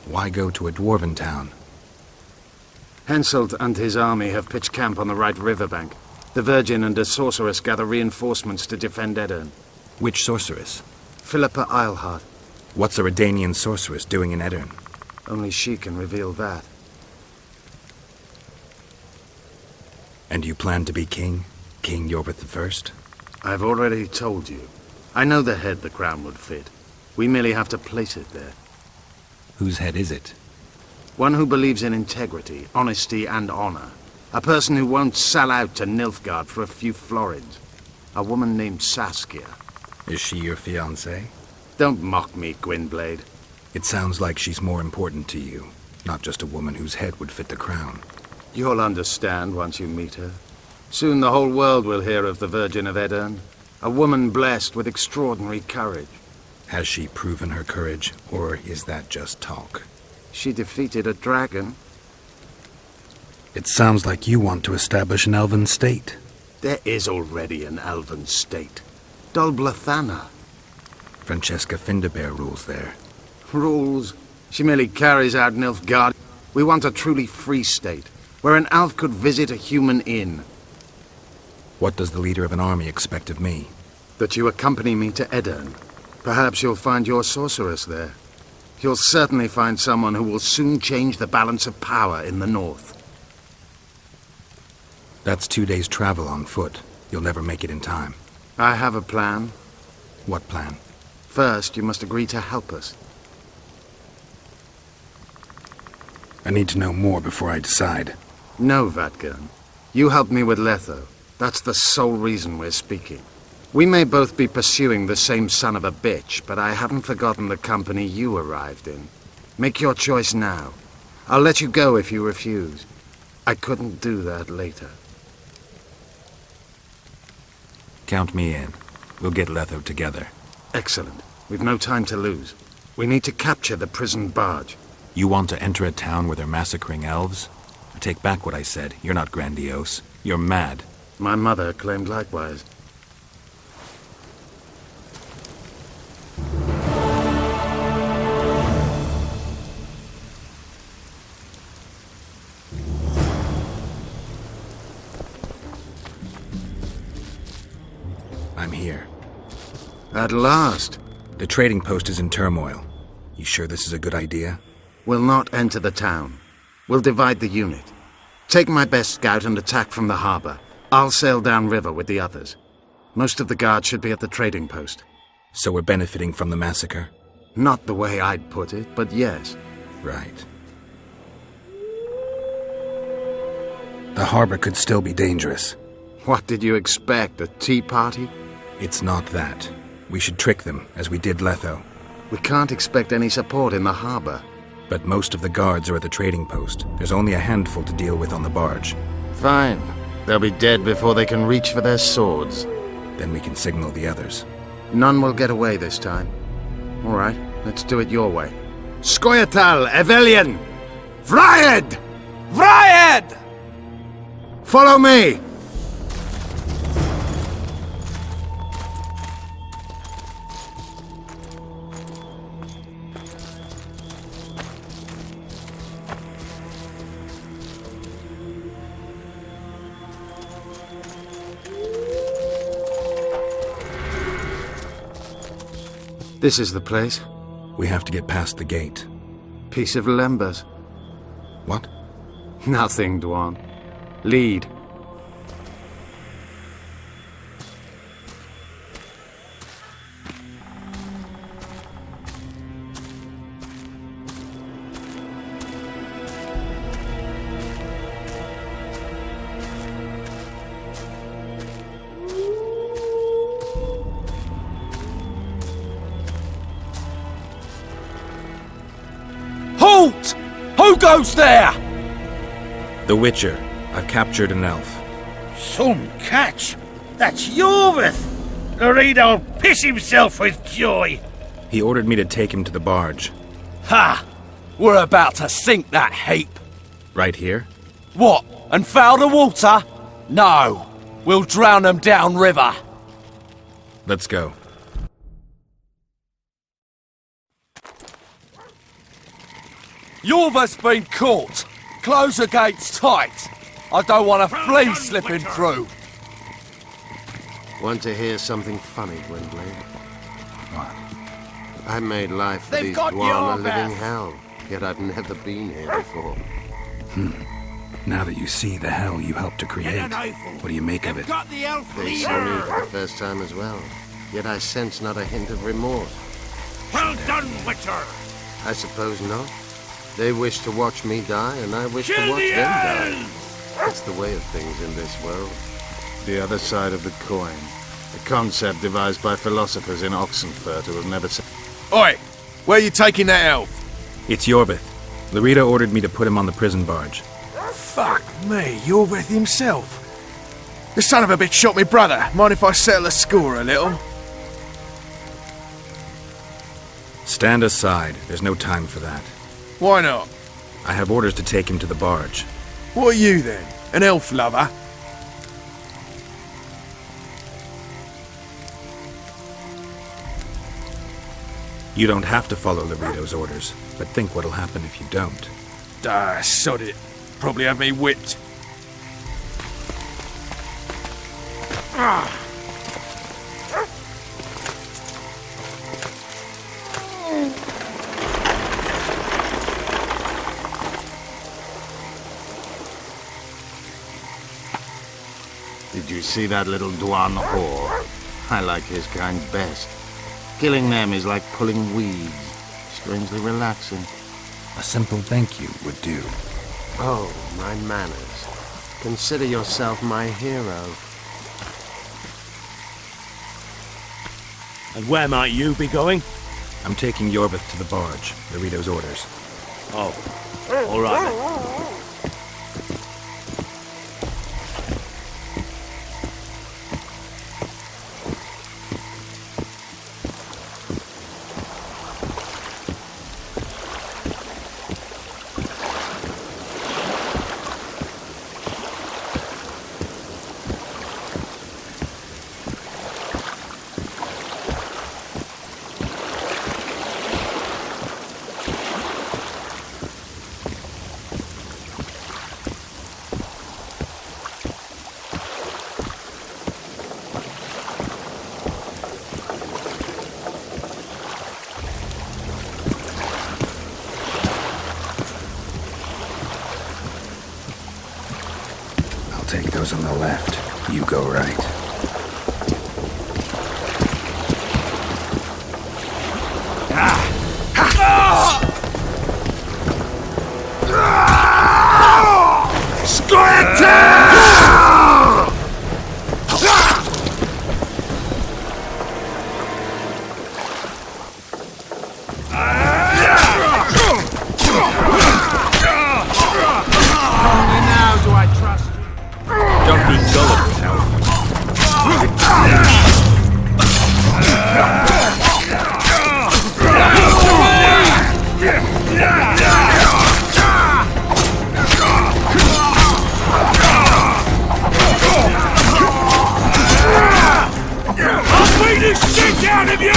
Why go to a dwarven town? Henselt and his army have pitched camp on the right riverbank. The Virgin and a sorceress gather reinforcements to defend Edirn. Which sorceress? Philippa Eilhart. What's a Redanian sorceress doing in Edirn? Only she can reveal that. And you plan to be king? King Yorvith I? I've already told you. I know the head the crown would fit. We merely have to place it there. Whose head is it? One who believes in integrity, honesty, and honor. A person who won't sell out to Nilfgaard for a few florins. A woman named Saskia. Is she your fiancée? Don't mock me, Gwynblade. It sounds like she's more important to you, not just a woman whose head would fit the crown. You'll understand once you meet her. Soon the whole world will hear of the Virgin of Aedirn, a woman blessed with extraordinary courage. Has she proven her courage, or is that just talk? She defeated a dragon. It sounds like you want to establish an elven state. There is already an elven state. Dol Blathana. Francesca Findabair rules there. Rules? She merely carries out Nilfgaard. We want a truly free state, where an elf could visit a human inn. What does the leader of an army expect of me? That you accompany me to Aedirn. Perhaps you'll find your sorceress there. You'll certainly find someone who will soon change the balance of power in the north. That's 2 days' travel on foot. You'll never make it in time. I have a plan. What plan? First, you must agree to help us. I need to know more before I decide. No, Vatgern. You helped me with Letho. That's the sole reason we're speaking. We may both be pursuing the same son of a bitch, but I haven't forgotten the company you arrived in. Make your choice now. I'll let you go if you refuse. I couldn't do that later. Count me in. We'll get Letho together. Excellent. We've no time to lose. We need to capture the prison barge. You want to enter a town where they're massacring elves? I take back what I said. You're not grandiose. You're mad. My mother claimed likewise. I'm here. At last. The trading post is in turmoil. You sure this is a good idea? We'll not enter the town. We'll divide the unit. Take my best scout and attack from the harbor. I'll sail downriver with the others. Most of the guards should be at the trading post. So we're benefiting from the massacre? Not the way I'd put it, but yes. Right. The harbor could still be dangerous. What did you expect, a tea party? It's not that. We should trick them, as we did Letho. We can't expect any support in the harbor. But most of the guards are at the trading post. There's only a handful to deal with on the barge. Fine. They'll be dead before they can reach for their swords. Then we can signal the others. None will get away this time. All right, let's do it your way. Skoyatal, Evelian! Vryed! Vryed! Follow me! This is the place. We have to get past the gate. Piece of Lembas. What? Nothing, Dwan. Lead. Halt! Who goes there? The Witcher. I've captured an elf. Some catch! That's Yorvith! Loredo'll piss himself with joy! He ordered me to take him to the barge. Ha! We're about to sink that heap. Right here? What? And foul the water? No. We'll drown them downriver. Let's go. Yorva's been caught. Close the gates tight. I don't want a flea slipping through. Want to hear something funny, Gwynblade? What? I made life for these Dwan a living hell, yet I've never been here before. Now that you see the hell you helped to create, what do you make of it? They saw me for the first time as well. Yet I sense not a hint of remorse. Well done, Witcher! I suppose not. They wish to watch me die, and I wish to watch them die. It's the way of things in this world. The other side of the coin. A concept devised by philosophers in Oxenfurt who have never said... Oi! Where are you taking that elf? It's Yorvith. Larita ordered me to put him on the prison barge. Fuck me, Yorvith himself. The son of a bitch shot me brother. Mind if I settle the score a little? Stand aside. There's no time for that. Why not? I have orders to take him to the barge. What are you then? An elf lover? You don't have to follow Larito's orders, but think what'll happen if you don't. Ah, sod it. Probably have me whipped. Did you see that little Dwan whore? I like his kind best. Killing them is like pulling weeds. Strangely relaxing. A simple thank you would do. Oh, my manners. Consider yourself my hero. And where might you be going? I'm taking Yorvith to the barge. Larito's orders. Oh, all right then. Take those on the left. You go right. Don't be gullible, elf. I'll beat the shit out of you!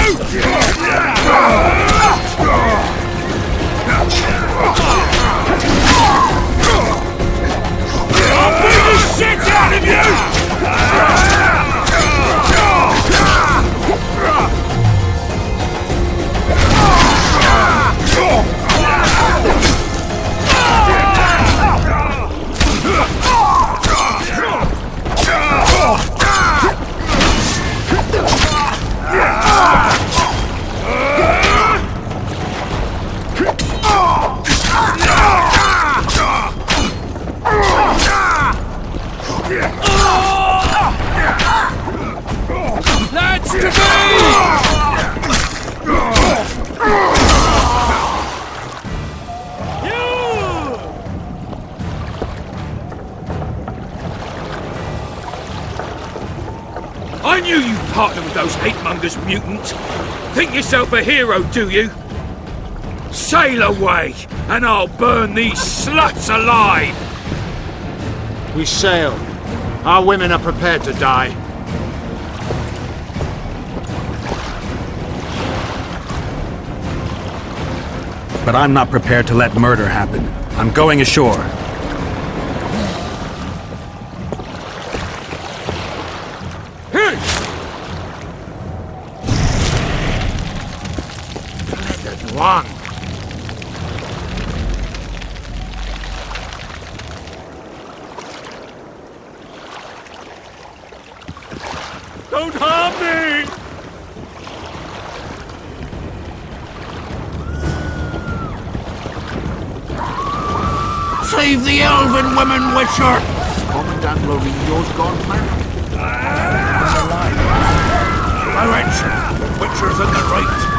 I'll beat the shit out of you! That's to me! I knew you'd partner with those hate-mongers, mutant. Think yourself a hero, do you? Sail away, and I'll burn these sluts alive! We sail. Our women are prepared to die. But I'm not prepared to let murder happen. I'm going ashore. One. Save the elven women, Witcher! Commandant Lorino's gone mad. Courage! Witcher's in the right.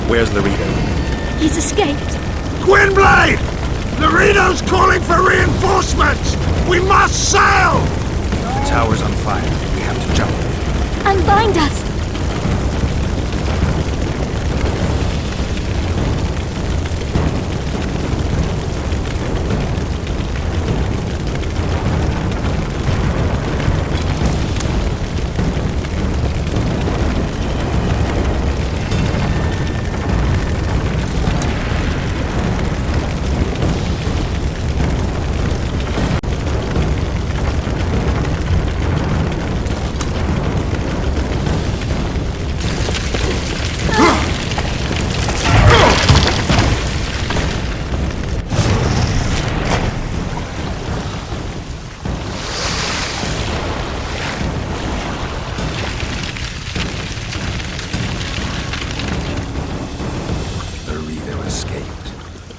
Where's Laredo? He's escaped. Gwynblade! Laredo's calling for reinforcements! We must sail! The tower's on fire. We have to jump. Unbind us!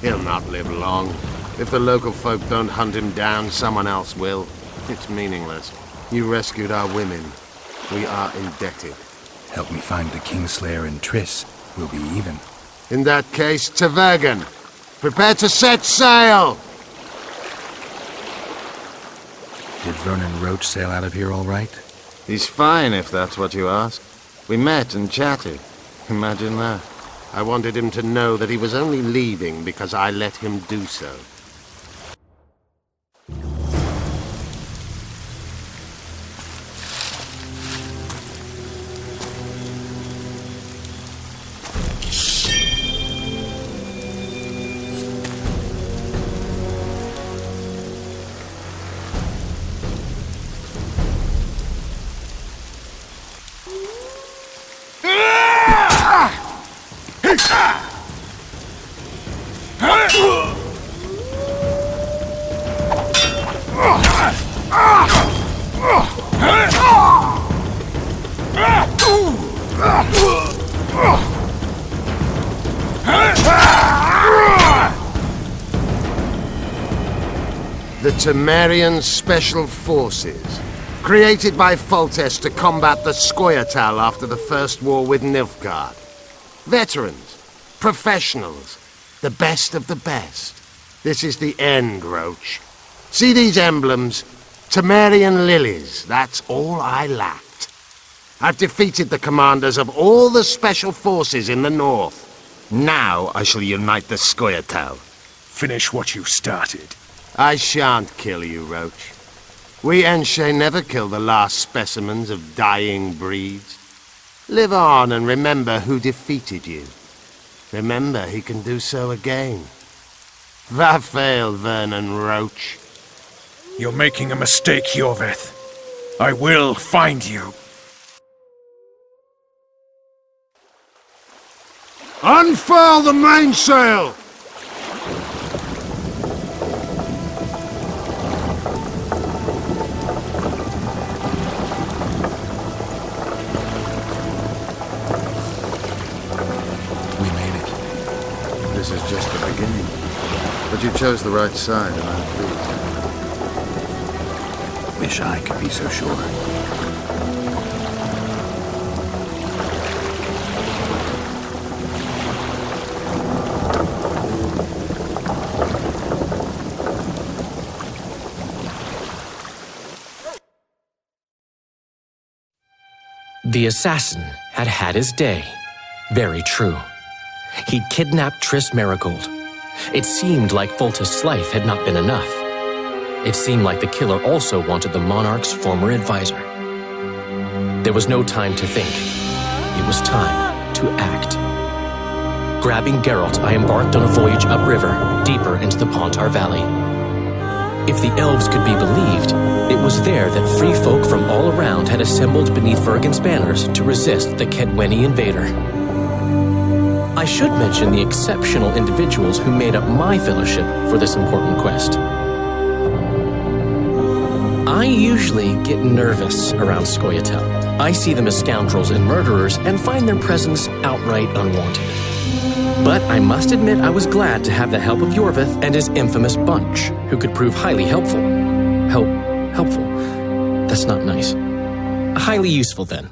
He'll not live long. If the local folk don't hunt him down, someone else will. It's meaningless. You rescued our women. We are indebted. Help me find the Kingslayer and Triss. We'll be even. In that case, to Vergen. Prepare to set sail! Did Vernon Roach sail out of here all right? He's fine, if that's what you ask. We met and chatted. Imagine that. I wanted him to know that he was only leaving because I let him do so. The Temerian Special Forces, created by Foltest to combat the Scoia'tael after the First War with Nilfgaard. Veterans, professionals, the best of the best. This is the end, Roach. See these emblems? Temerian lilies, that's all I lacked. I've defeated the commanders of all the special forces in the north. Now I shall unite the Scoia'tael. Finish what you started. I shan't kill you, Roach. We Enshe never kill the last specimens of dying breeds. Live on and remember who defeated you. Remember he can do so again. Vafail, Vernon Roach. You're making a mistake, Yorveth. I will find you. Unfurl the mainsail! This is just the beginning. But you chose the right side, and I'm pleased. Wish I could be so sure. The assassin had had his day. Very true. He'd kidnapped Triss Marigold. It seemed like Foltest's life had not been enough. It seemed like the killer also wanted the monarch's former advisor. There was no time to think. It was time to act. Grabbing Geralt, I embarked on a voyage upriver, deeper into the Pontar Valley. If the elves could be believed, it was there that free folk from all around had assembled beneath Vergen's banners to resist the Kedweni invader. I should mention the exceptional individuals who made up my fellowship for this important quest. I usually get nervous around Scoia'tael. I see them as scoundrels and murderers and find their presence outright unwanted. But I must admit I was glad to have the help of Yorvith and his infamous bunch, who could prove highly helpful. Helpful. That's not nice. Highly useful, then.